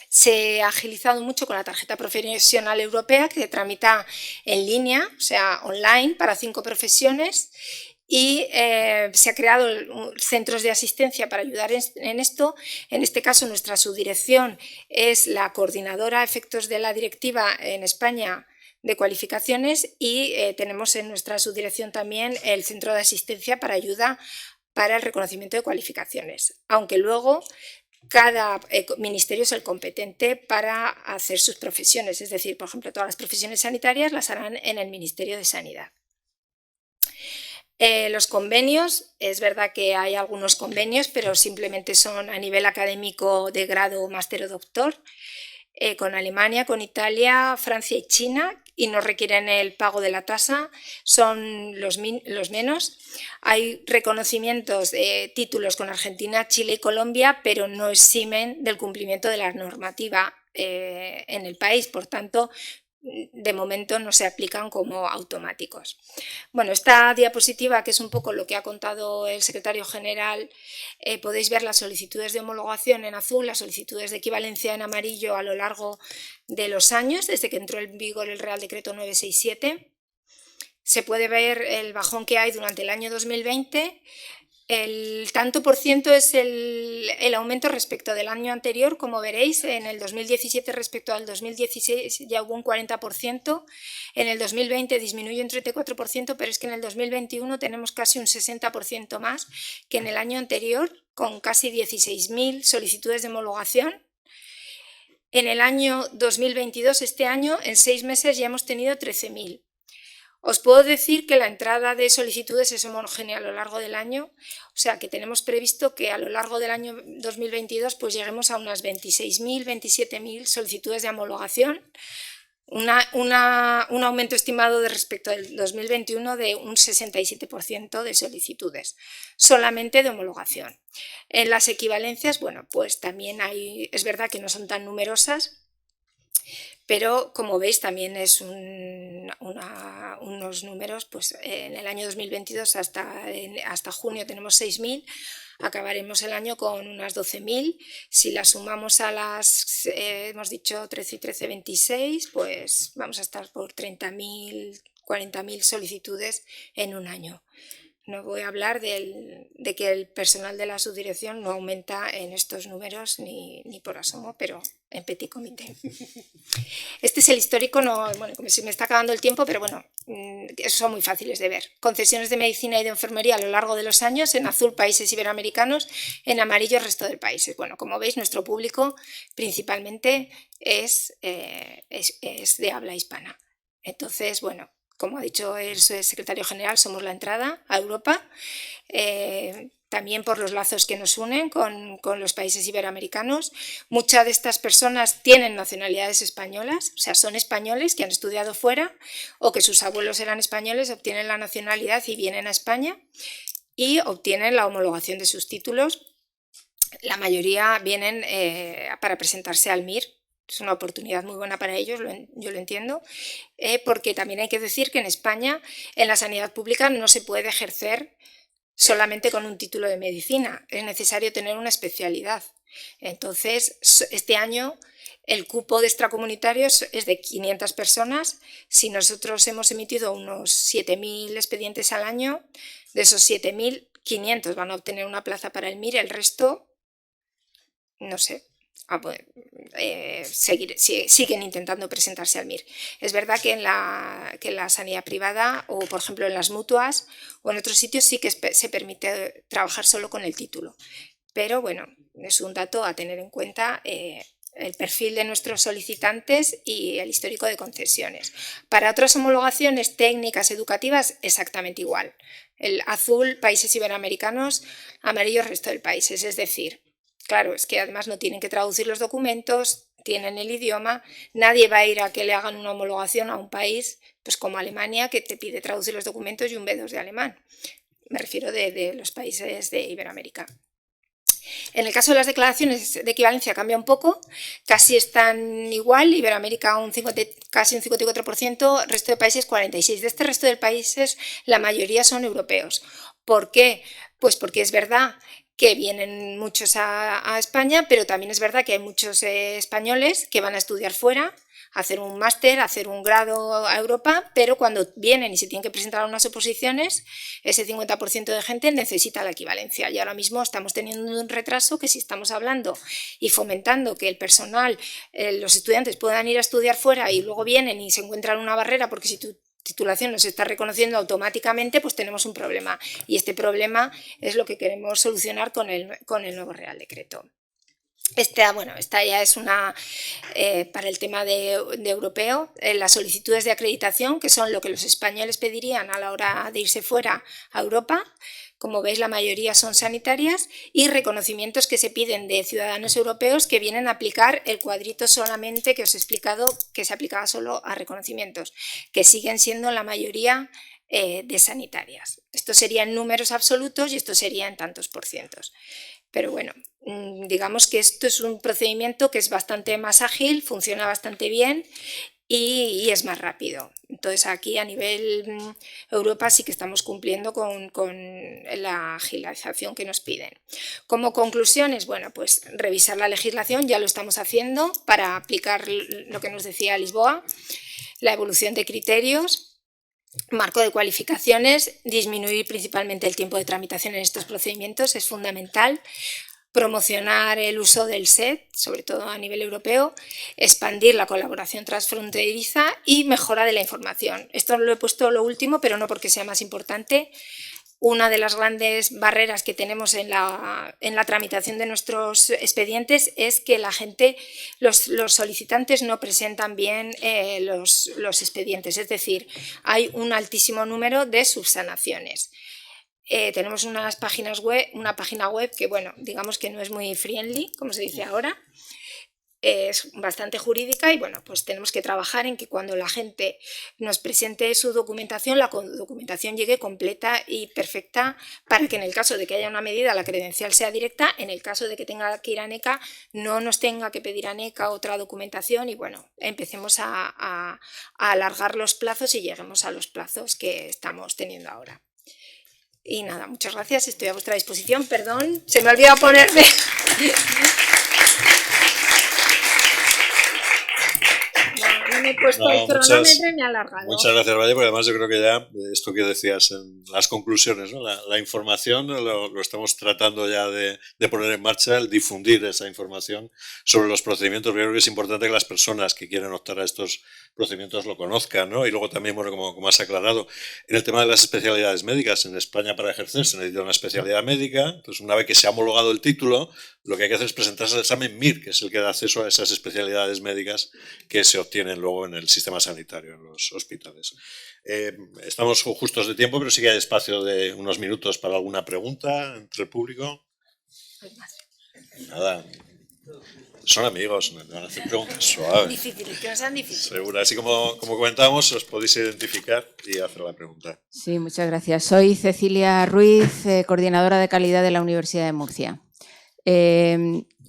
Se ha agilizado mucho con la tarjeta profesional europea, que se tramita en línea, o sea, online, para 5 profesiones. Y se ha creado centros de asistencia para ayudar en esto. En este caso, nuestra subdirección es la coordinadora a efectos de la directiva en España de cualificaciones, y tenemos en nuestra subdirección también el centro de asistencia para ayuda para el reconocimiento de cualificaciones, aunque luego cada ministerio es el competente para hacer sus profesiones. Es decir, por ejemplo, todas las profesiones sanitarias las harán en el Ministerio de Sanidad. Los convenios, es verdad que hay algunos convenios, pero simplemente son a nivel académico de grado, máster o doctor, con Alemania, con Italia, Francia y China, y no requieren el pago de la tasa, son los menos. Hay reconocimientos de títulos con Argentina, Chile y Colombia, pero no eximen del cumplimiento de la normativa en el país, por tanto, de momento no se aplican como automáticos. Bueno, esta diapositiva, que es un poco lo que ha contado el secretario general, podéis ver las solicitudes de homologación en azul, las solicitudes de equivalencia en amarillo a lo largo de los años, desde que entró en vigor el Real Decreto 967. Se puede ver el bajón que hay durante el año 2020. El tanto por ciento es el aumento respecto del año anterior, como veréis, en el 2017 respecto al 2016 ya hubo un 40%, en el 2020 disminuyó un 34%, pero es que en el 2021 tenemos casi un 60% más que en el año anterior, con casi 16.000 solicitudes de homologación. En el año 2022, este año, en 6 meses ya hemos tenido 13.000. Os puedo decir que la entrada de solicitudes es homogénea a lo largo del año, o sea que tenemos previsto que a lo largo del año 2022 pues lleguemos a unas 26.000, 27.000 solicitudes de homologación, un aumento estimado de respecto al 2021 de un 67% de solicitudes, solamente de homologación. En las equivalencias, bueno, pues también es verdad que no son tan numerosas, pero como veis también es unos números, pues en el año 2022 hasta junio tenemos 6.000, acabaremos el año con unas 12.000, si las sumamos a las, hemos dicho 13 y 13, 26, pues vamos a estar por 30.000, 40.000 solicitudes en un año. No voy a hablar de que el personal de la subdirección no aumenta en estos números ni por asomo, pero en petit comité. Este es el histórico, bueno, como se me está acabando el tiempo, pero bueno, son muy fáciles de ver. Concesiones de medicina y de enfermería a lo largo de los años, en azul países iberoamericanos, en amarillo el resto del país. Bueno, como veis, nuestro público principalmente es de habla hispana. Entonces, bueno, como ha dicho el secretario general, somos la entrada a Europa, también por los lazos que nos unen con los países iberoamericanos. Muchas de estas personas tienen nacionalidades españolas, o sea, son españoles que han estudiado fuera o que sus abuelos eran españoles, obtienen la nacionalidad y vienen a España y obtienen la homologación de sus títulos. La mayoría vienen para presentarse al MIR. Es una oportunidad muy buena para ellos, yo lo entiendo, porque también hay que decir que en España, en la sanidad pública, no se puede ejercer solamente con un título de medicina, es necesario tener una especialidad. Entonces, este año el cupo de extracomunitarios es de 500 personas, si nosotros hemos emitido unos 7.000 expedientes al año, de esos 7.500 van a obtener una plaza para el MIR, el resto, no sé, siguen intentando presentarse al MIR. Es verdad que en la sanidad privada o, por ejemplo, en las mutuas o en otros sitios sí que se permite trabajar solo con el título. Pero bueno, es un dato a tener en cuenta el perfil de nuestros solicitantes y el histórico de concesiones. Para otras homologaciones técnicas, educativas, exactamente igual. El azul, países iberoamericanos, amarillo, resto del país. Es decir, claro, es que además no tienen que traducir los documentos, tienen el idioma, nadie va a ir a que le hagan una homologación a un país pues como Alemania, que te pide traducir los documentos y un B2 de alemán. Me refiero de los países de Iberoamérica. En el caso de las declaraciones de equivalencia cambia un poco, casi están igual, Iberoamérica casi un 54%, resto de países 46%. De este resto de países la mayoría son europeos. ¿Por qué? Pues porque es verdad que vienen muchos a España, pero también es verdad que hay muchos españoles que van a estudiar fuera, hacer un máster, hacer un grado a Europa, pero cuando vienen y se tienen que presentar a unas oposiciones, ese 50% de gente necesita la equivalencia. Y ahora mismo estamos teniendo un retraso que si estamos hablando y fomentando que el personal, los estudiantes puedan ir a estudiar fuera y luego vienen y se encuentran una barrera porque si tu titulación no se está reconociendo automáticamente, pues tenemos un problema. Y este problema es lo que queremos solucionar con el nuevo Real Decreto. Esta ya es para el tema de europeo, las solicitudes de acreditación, que son lo que los españoles pedirían a la hora de irse fuera a Europa. Como veis, la mayoría son sanitarias y reconocimientos que se piden de ciudadanos europeos que vienen a aplicar el cuadrito solamente que os he explicado que se aplicaba solo a reconocimientos, que siguen siendo la mayoría de sanitarias. Esto sería en números absolutos y esto sería en tantos por cientos. Pero bueno, digamos que esto es un procedimiento que es bastante más ágil, funciona bastante bien y es más rápido. Entonces aquí a nivel Europa sí que estamos cumpliendo con la agilización que nos piden. Como conclusiones, bueno, pues revisar la legislación, ya lo estamos haciendo para aplicar lo que nos decía Lisboa, la evolución de criterios, marco de cualificaciones, disminuir principalmente el tiempo de tramitación en estos procedimientos es fundamental. Promocionar el uso del SET, sobre todo a nivel europeo, expandir la colaboración transfronteriza y mejora de la información. Esto lo he puesto lo último, pero no porque sea más importante. Una de las grandes barreras que tenemos en la tramitación de nuestros expedientes es que la gente, los solicitantes no presentan bien los expedientes, es decir, hay un altísimo número de subsanaciones. Tenemos una página web que, bueno, digamos que no es muy friendly, como se dice ahora, es bastante jurídica y, bueno, pues tenemos que trabajar en que cuando la gente nos presente su documentación, la documentación llegue completa y perfecta para que en el caso de que haya una medida la credencial sea directa, en el caso de que tenga que ir a NECA no nos tenga que pedir a NECA otra documentación y, bueno, empecemos a alargar los plazos y lleguemos a los plazos que estamos teniendo ahora. Y nada, muchas gracias, estoy a vuestra disposición. Perdón, se me ha olvidado ponerme. No me he puesto el cronómetro y me ha alargado. Muchas gracias, Valle, porque además yo creo que ya esto que decías en las conclusiones, ¿no? La información lo estamos tratando ya de poner en marcha, el difundir esa información sobre los procedimientos. Yo creo que es importante que las personas que quieren optar a estos procedimientos lo conozcan, ¿no? Y luego también, bueno, como has aclarado, en el tema de las especialidades médicas, en España para ejercer se necesita una especialidad médica. Entonces, una vez que se ha homologado el título, lo que hay que hacer es presentarse al examen MIR, que es el que da acceso a esas especialidades médicas que se obtienen luego en el sistema sanitario, en los hospitales. Estamos justos de tiempo, pero sí que hay espacio de unos minutos para alguna pregunta entre el público. Nada. Son amigos, me van a hacer preguntas suaves. Difíciles, que no sean difíciles. Seguro, así como comentábamos, os podéis identificar y hacer la pregunta. Sí, muchas gracias. Soy Cecilia Ruiz, coordinadora de calidad de la Universidad de Murcia.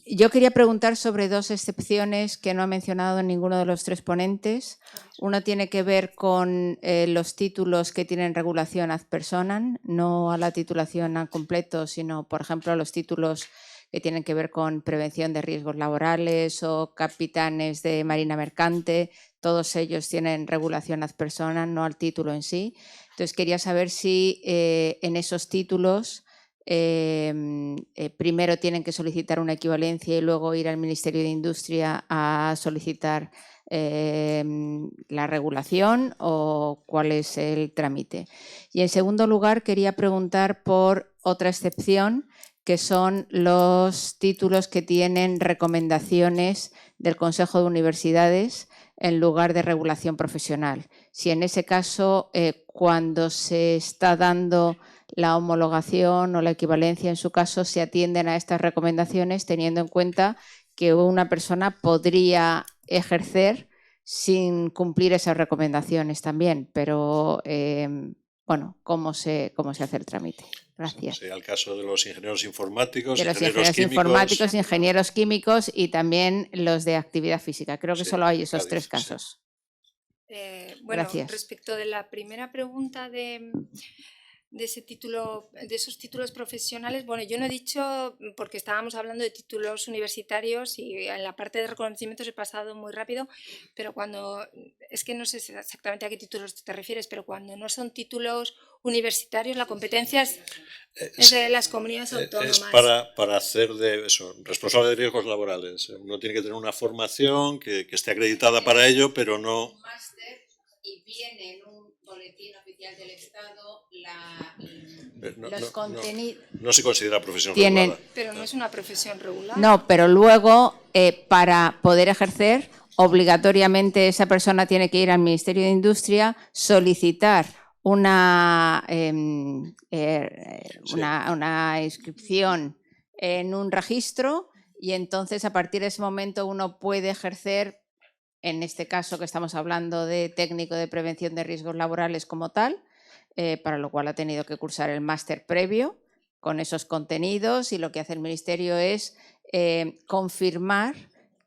Yo quería preguntar sobre dos excepciones que no ha mencionado ninguno de los tres ponentes. Uno tiene que ver con los títulos que tienen regulación ad personam, no a la titulación al completo, sino, por ejemplo, a los títulos que tienen que ver con prevención de riesgos laborales o capitanes de marina mercante. Todos ellos tienen regulación ad personam, no al título en sí. Entonces, quería saber si en esos títulos primero tienen que solicitar una equivalencia y luego ir al Ministerio de Industria a solicitar la regulación o cuál es el trámite. Y en segundo lugar, quería preguntar por otra excepción, que son los títulos que tienen recomendaciones del Consejo de Universidades en lugar de regulación profesional. Si en ese caso, cuando se está dando la homologación o la equivalencia, en su caso, se atienden a estas recomendaciones teniendo en cuenta que una persona podría ejercer sin cumplir esas recomendaciones también, pero bueno, ¿cómo se hace el trámite? Gracias. Sería el caso de los ingenieros informáticos, de los ingenieros informáticos, ingenieros químicos y también los de actividad física. Creo que solo hay esos tres casos. Bueno, Gracias. respecto de la primera pregunta de ese título, de esos títulos profesionales, bueno, yo no he dicho, porque estábamos hablando de títulos universitarios y en la parte de reconocimientos he pasado muy rápido, pero cuando, es que no sé exactamente a qué títulos te refieres, pero cuando no son títulos universitarios, la competencia es de las comunidades autónomas. Es para hacer de eso, responsable de riesgos laborales. Uno tiene que tener una formación que esté acreditada para ello, pero no... Un máster y viene en un boletín oficial del Estado los contenidos... No se considera profesión regulada. Pero no es una profesión regular. No, pero luego para poder ejercer, obligatoriamente esa persona tiene que ir al Ministerio de Industria, solicitar una inscripción en un registro y entonces a partir de ese momento uno puede ejercer, en este caso que estamos hablando de técnico de prevención de riesgos laborales como tal, para lo cual ha tenido que cursar el máster previo, con esos contenidos, y lo que hace el Ministerio es confirmar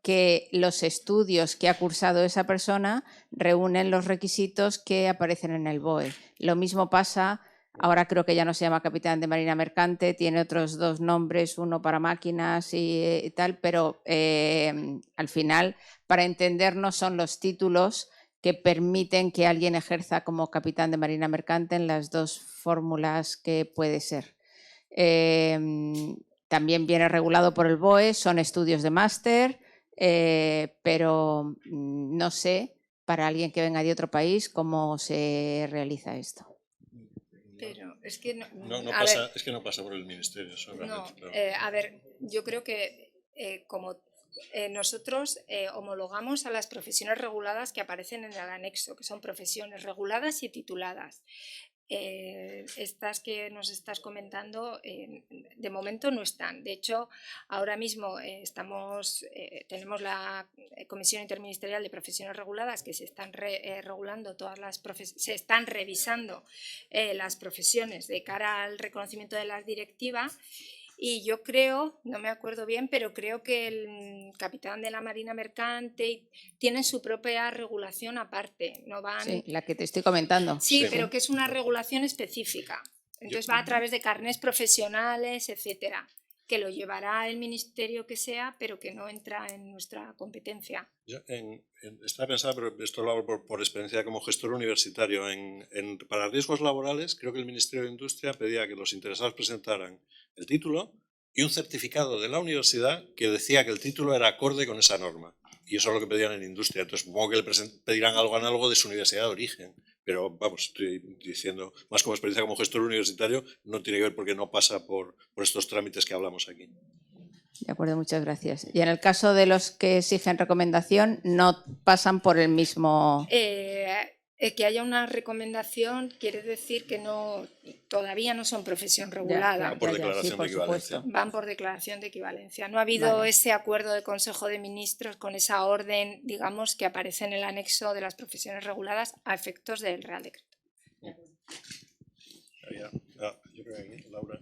que los estudios que ha cursado esa persona reúnen los requisitos que aparecen en el BOE. Lo mismo pasa, ahora creo que ya no se llama capitán de marina mercante, tiene otros 2 nombres, uno para máquinas y tal, pero al final, para entendernos, son los títulos que permiten que alguien ejerza como capitán de marina mercante en las 2 fórmulas que puede ser. También viene regulado por el BOE, son estudios de máster, pero no sé, para alguien que venga de otro país, cómo se realiza esto. Pero es que Es que no pasa por el Ministerio, solamente. No, Claro. a ver, yo creo que como nosotros homologamos a las profesiones reguladas que aparecen en el anexo, que son profesiones reguladas y tituladas. Estas que nos estás comentando de momento no están. De hecho, ahora mismo tenemos la Comisión Interministerial de Profesiones Reguladas, que se están regulando se están revisando las profesiones de cara al reconocimiento de las directivas. Y yo creo, no me acuerdo bien, pero creo que el capitán de la Marina Mercante tiene su propia regulación aparte. No van... Sí, la que te estoy comentando. Sí, pero que es una regulación específica. Entonces va a través de carnés profesionales, etcétera, que lo llevará el ministerio que sea, pero que no entra en nuestra competencia. Yo estaba pensando, pero esto lo hago por experiencia como gestor universitario. Para riesgos laborales, creo que el Ministerio de Industria pedía que los interesados presentaran el título y un certificado de la universidad que decía que el título era acorde con esa norma. Y eso es lo que pedían en industria. Entonces, supongo que le pedirán algo análogo de su universidad de origen. Pero vamos, estoy diciendo, más como experiencia como gestor universitario, no tiene que ver porque no pasa por estos trámites que hablamos aquí. De acuerdo, muchas gracias. Y en el caso de los que exigen recomendación, no pasan por el mismo... que haya una recomendación quiere decir que todavía no son profesión regulada. Van por declaración de equivalencia. Van por declaración de equivalencia. No ha habido ese acuerdo de Consejo de Ministros con esa orden, digamos, que aparece en el anexo de las profesiones reguladas a efectos del Real Decreto. Yo creo que aquí, Laura.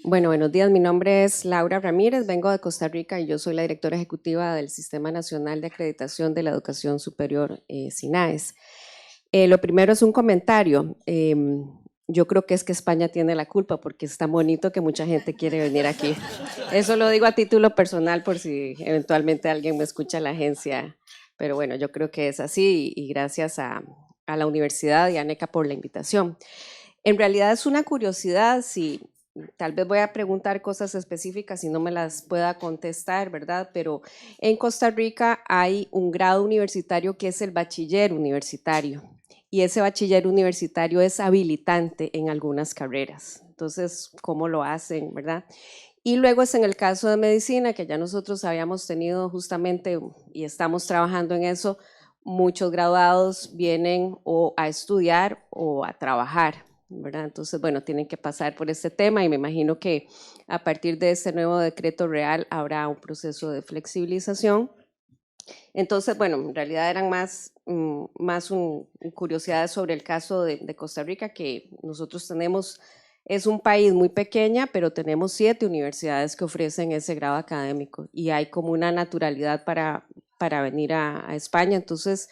Bueno, buenos días. Mi nombre es Laura Ramírez, vengo de Costa Rica y yo soy la directora ejecutiva del Sistema Nacional de Acreditación de la Educación Superior, SINAES. Lo primero es un comentario. Yo creo que es que España tiene la culpa porque es tan bonito que mucha gente quiere venir aquí. Eso lo digo a título personal por si eventualmente alguien me escucha en la agencia. Pero bueno, yo creo que es así y gracias a la universidad y a NECA por la invitación. En realidad es una curiosidad si... Tal vez voy a preguntar cosas específicas y no me las pueda contestar, ¿verdad? Pero en Costa Rica hay un grado universitario que es el bachiller universitario y ese bachiller universitario es habilitante en algunas carreras. Entonces, ¿cómo lo hacen, verdad? Y luego es en el caso de medicina, que ya nosotros habíamos tenido justamente y estamos trabajando en eso, muchos graduados vienen o a estudiar o a trabajar, ¿verdad? Entonces, bueno, tienen que pasar por este tema y me imagino que a partir de este nuevo decreto real habrá un proceso de flexibilización. Entonces, bueno, en realidad eran más curiosidades sobre el caso de Costa Rica, que nosotros tenemos, es un país muy pequeña, pero tenemos 7 universidades que ofrecen ese grado académico y hay como una naturalidad para venir a España. Entonces,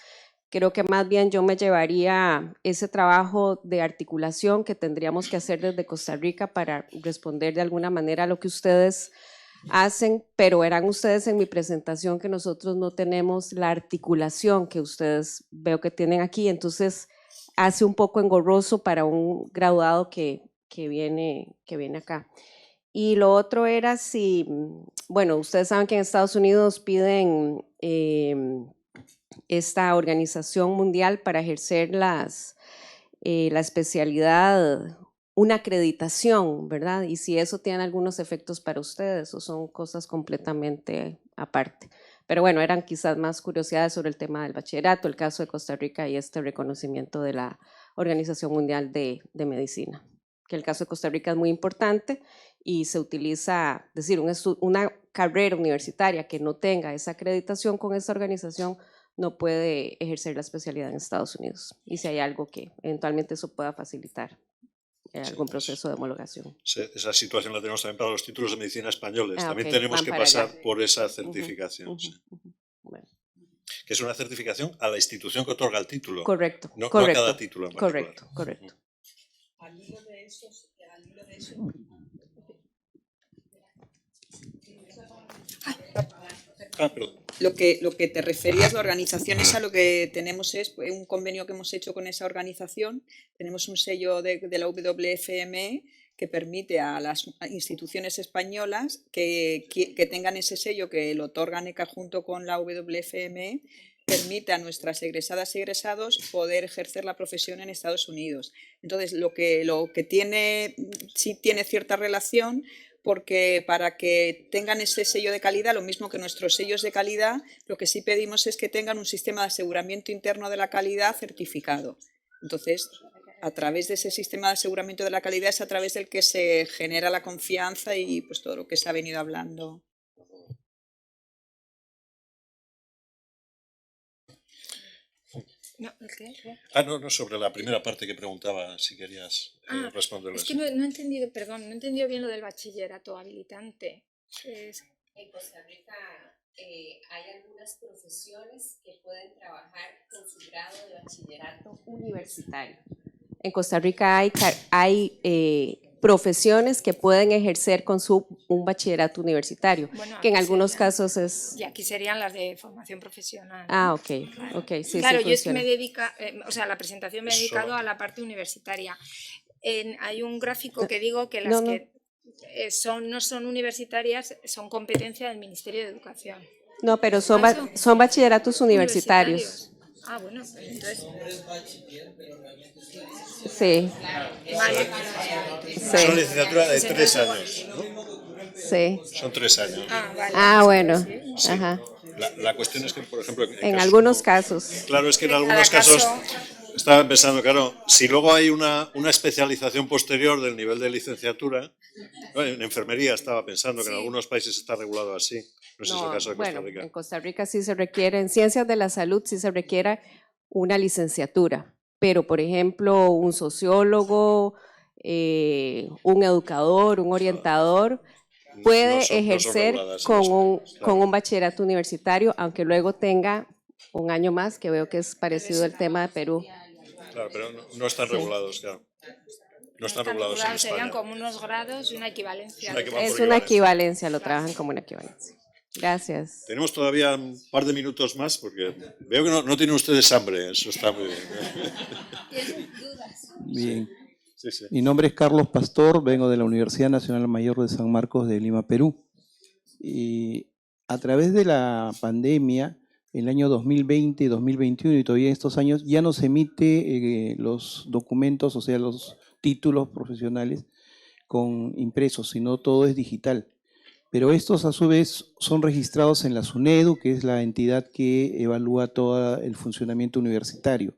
creo que más bien yo me llevaría ese trabajo de articulación que tendríamos que hacer desde Costa Rica para responder de alguna manera a lo que ustedes hacen, pero verán ustedes en mi presentación que nosotros no tenemos la articulación que ustedes veo que tienen aquí, entonces hace un poco engorroso para un graduado que viene acá. Y lo otro era si, bueno, ustedes saben que en Estados Unidos piden esta organización mundial para ejercer la especialidad, una acreditación, ¿verdad? Y si eso tiene algunos efectos para ustedes o son cosas completamente aparte. Pero bueno, eran quizás más curiosidades sobre el tema del bachillerato, el caso de Costa Rica y este reconocimiento de la Organización Mundial de Medicina. Que el caso de Costa Rica es muy importante y se utiliza, es decir, una carrera universitaria que no tenga esa acreditación con esta organización no puede ejercer la especialidad en Estados Unidos. Y si hay algo que eventualmente eso pueda facilitar. algún proceso de homologación. Esa situación la tenemos también para los títulos de medicina españoles. También ok, tenemos van que para pasar allá. por esa certificación. Sí. Bueno, Que es una certificación a la institución que otorga el título. correcto, No, correcto. no a cada título en particular. Correcto. Al hilo de eso, Perdón. lo que te referías, la organización esa, lo que tenemos es un convenio que hemos hecho con esa organización. Tenemos un sello de la WFME que permite a las instituciones españolas que tengan ese sello, que lo otorgan ECA junto con la WFME, permite a nuestras egresadas y egresados poder ejercer la profesión en Estados Unidos. Entonces, lo que tiene, sí tiene cierta relación, porque para que tengan ese sello de calidad, lo mismo que nuestros sellos de calidad, lo que sí pedimos es que tengan un sistema de aseguramiento interno de la calidad certificado. Entonces, a través de ese sistema de aseguramiento de la calidad es a través del que se genera la confianza y pues todo lo que se ha venido hablando. No, ¿qué? No, sobre la primera parte que preguntaba, si querías responderlo. Es que no he entendido, perdón, no he entendido bien lo del bachillerato habilitante. En Costa Rica hay algunas profesiones que pueden trabajar con su grado de bachillerato Universitario. En Costa Rica hay profesiones que pueden ejercer con un bachillerato universitario, Bueno, que en aquí algunos serían- casos es... Y aquí serían las de formación profesional. ok, sí, Claro, sí yo es que funciona. me dedica, o sea, la presentación me he Eso. dedicado a la parte universitaria. Hay un gráfico que digo que No, las no. que no son universitarias son competencia del Ministerio de Educación. No, pero son, ¿Ah, eso? son bachilleratos universitarios. Ah, bueno, pues entonces, Sí, vale. Es una sí, licenciatura de 3 años, ¿no? sí. Son 3 años. Ah, bueno. Sí. Ajá. La cuestión es que, por ejemplo, En algunos casos. Claro, es que en En cada algunos casos caso- estaba pensando, claro, si luego hay una especialización posterior del nivel de licenciatura, en enfermería estaba pensando que en Sí. algunos países está regulado así. No sé si es el caso de Costa Bueno, Rica. en Costa Rica sí se requiere, en ciencias de la salud sí se requiere una licenciatura, pero por ejemplo un sociólogo, un educador, un orientador puede No son ejercer reguladas en con España, un, claro. con un bachillerato universitario, aunque luego tenga un año más, que veo que es parecido al tema de Perú. Claro, pero no están regulados, claro. No están regulados en Serían España. como unos grados y una equivalencia. Una equivalencia. Es por una equivalencia. equivalencia, lo trabajan como una equivalencia. Gracias. Tenemos todavía un par de minutos más porque veo que no tienen ustedes hambre. Eso está muy bien. Bien. Sí, sí. Mi nombre es Carlos Pastor, vengo de la Universidad Nacional Mayor de San Marcos de Lima, Perú. Y a través de la pandemia, el año 2020 y 2021 y todavía estos años, ya no se emite los documentos, o sea, los títulos profesionales con impresos, sino todo es digital. Pero estos a su vez son registrados en la SUNEDU, que es la entidad que evalúa todo el funcionamiento universitario.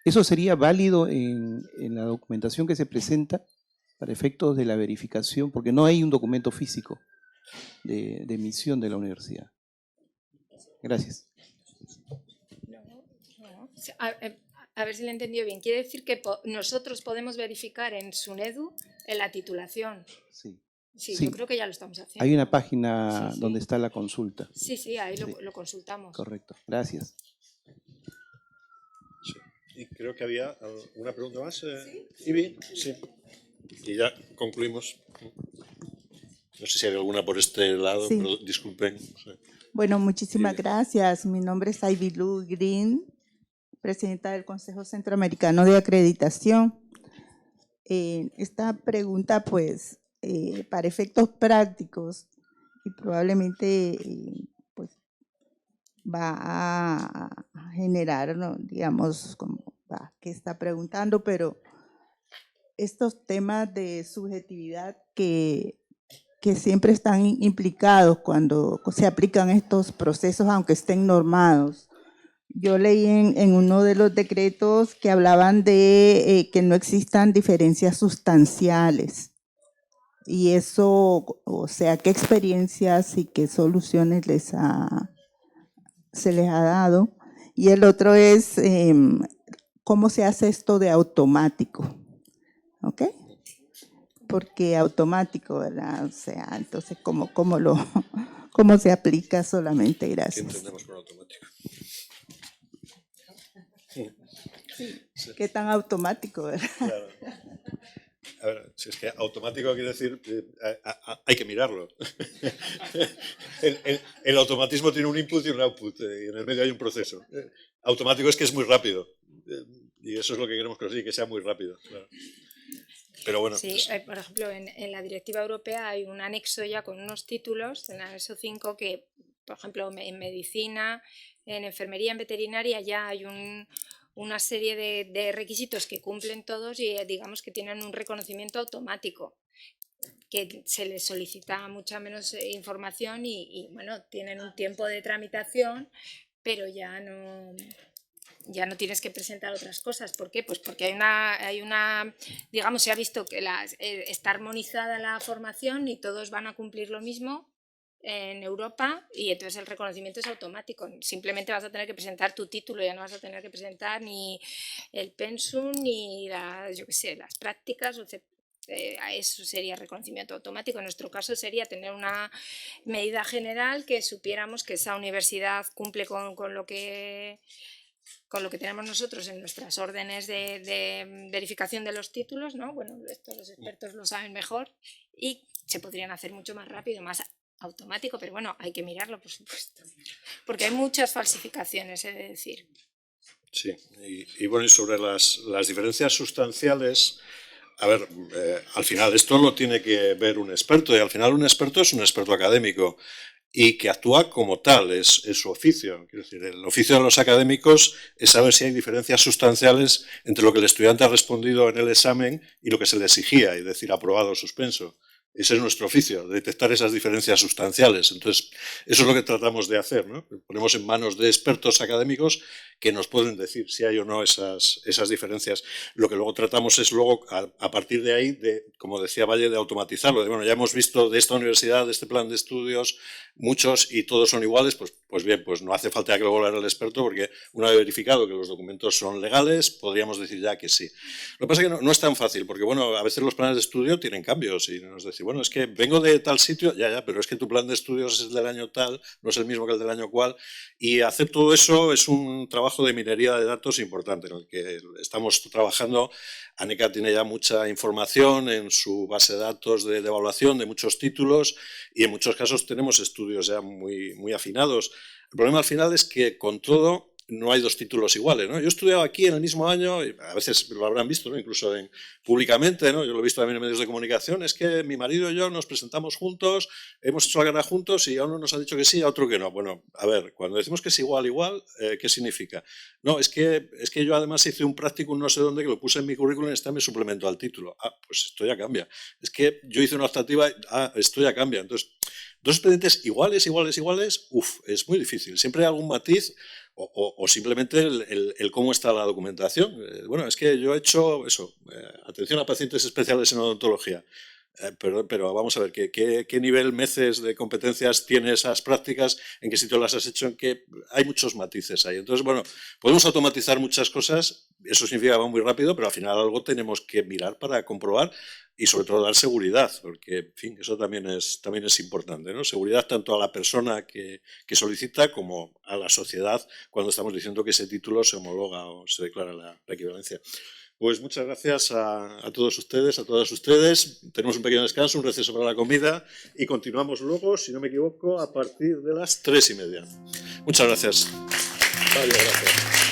¿Eso sería válido en la documentación que se presenta para efectos de la verificación? Porque no hay un documento físico de emisión de la universidad. Gracias. A ver si le he entendido bien. Quiere decir que nosotros podemos verificar en SUNEDU en la titulación. Sí. Sí, Sí. yo creo que ya lo estamos haciendo. Hay una página Sí, sí. donde está la consulta. Sí, ahí Sí. lo consultamos. Correcto. Gracias. Sí. Y creo que había una pregunta más. Ibi, sí. Y ya concluimos. No sé si hay alguna por este lado, Sí. pero disculpen. Sí. Bueno, muchísimas gracias. Mi nombre es Ivy Lou Green, presidenta del Consejo Centroamericano de Acreditación. Esta pregunta, pues, para efectos prácticos y probablemente pues, va a generar, ¿no? digamos, como que está preguntando, pero estos temas de subjetividad que siempre están implicados cuando se aplican estos procesos, aunque estén normados. Yo leí en uno de los decretos que hablaban de que no existan diferencias sustanciales. Y eso, o sea, ¿qué experiencias y qué soluciones se les ha dado? Y el otro es, ¿cómo se hace esto de automático? ¿Ok? porque automático, ¿verdad? O sea, entonces, ¿cómo se aplica solamente? ¿Qué Gracias. entendemos por automático? ¿Qué tan automático, verdad? Claro. A ver, si es que automático quiere decir, hay que mirarlo. El automatismo tiene un input y un output, y en el medio hay un proceso. Automático es que es muy rápido, y eso es lo que queremos conseguir, que sea muy rápido. Claro. Pero bueno. Sí, por ejemplo, en la directiva europea hay un anexo ya con unos títulos, en el anexo 5, que, por ejemplo, en medicina, en enfermería, en veterinaria, ya hay una serie de requisitos que cumplen todos y digamos que tienen un reconocimiento automático, que se les solicita mucha menos información y bueno, tienen un tiempo de tramitación, pero ya no tienes que presentar otras cosas. ¿Por qué? Pues porque hay una digamos, se ha visto que está armonizada la formación y todos van a cumplir lo mismo en Europa y entonces el reconocimiento es automático. Simplemente vas a tener que presentar tu título, ya no vas a tener que presentar ni el pensum ni las prácticas, eso sería reconocimiento automático. En nuestro caso sería tener una medida general que supiéramos que esa universidad cumple con lo que tenemos nosotros en nuestras órdenes de verificación de los títulos, ¿no? Bueno, esto los expertos lo saben mejor y se podrían hacer mucho más rápido, más automático, pero bueno, hay que mirarlo, por supuesto, porque hay muchas falsificaciones, he de decir. Sí, y bueno, y sobre las diferencias sustanciales, a ver, al final esto lo tiene que ver un experto, y al final un experto es un experto académico, y que actúa como tal, es su oficio. Quiero decir, el oficio de los académicos es saber si hay diferencias sustanciales entre lo que el estudiante ha respondido en el examen y lo que se le exigía, es decir, aprobado o suspenso. Ese es nuestro oficio, detectar esas diferencias sustanciales. Entonces, eso es lo que tratamos de hacer, ¿no? Ponemos en manos de expertos académicos que nos pueden decir si hay o no esas diferencias. Lo que luego tratamos es luego, a partir de ahí, como decía Valle, de automatizarlo. Bueno, ya hemos visto de esta universidad, de este plan de estudios, muchos y todos son iguales, pues bien, pues no hace falta que lo volver al experto porque una vez verificado que los documentos son legales, podríamos decir ya que sí. Lo que pasa es que no es tan fácil, porque bueno, a veces los planes de estudio tienen cambios y nos decimos, bueno, es que vengo de tal sitio, ya, pero es que tu plan de estudios es del año tal, no es el mismo que el del año cual, y hacer todo eso es un trabajo de minería de datos importante, en el que estamos trabajando. ANECA tiene ya mucha información en su base de datos de evaluación de muchos títulos y en muchos casos tenemos estudios ya muy afinados. El problema al final es que con todo no hay dos títulos iguales, ¿no? Yo he estudiado aquí en el mismo año, y a veces lo habrán visto, ¿no? Incluso públicamente, ¿no? Yo lo he visto también en medios de comunicación, es que mi marido y yo nos presentamos juntos, hemos hecho la carrera juntos y a uno nos ha dicho que sí, a otro que no. Bueno, a ver, cuando decimos que es igual, ¿qué significa? No, es que yo además hice un practicum no sé dónde que lo puse en mi currículum y está en mi suplemento al título. Ah, pues esto ya cambia. Es que yo hice una optativa, esto ya cambia. Entonces, dos expedientes iguales, es muy difícil. Siempre hay algún matiz o simplemente el cómo está la documentación. Bueno, es que yo he hecho eso, atención a pacientes especiales en odontología. Pero vamos a ver, ¿qué nivel, meses de competencias tiene esas prácticas? ¿En qué sitio las has hecho? ¿En qué? Hay muchos matices ahí. Entonces, bueno, podemos automatizar muchas cosas, eso significa que va muy rápido, pero al final algo tenemos que mirar para comprobar y sobre todo dar seguridad, porque, en fin, eso también es importante, ¿no? Seguridad tanto a la persona que solicita como a la sociedad cuando estamos diciendo que ese título se homologa o se declara la equivalencia. Pues muchas gracias a todos ustedes, a todas ustedes. Tenemos un pequeño descanso, un receso para la comida y continuamos luego, si no me equivoco, a partir de las 3:30. Muchas gracias. Vale, gracias.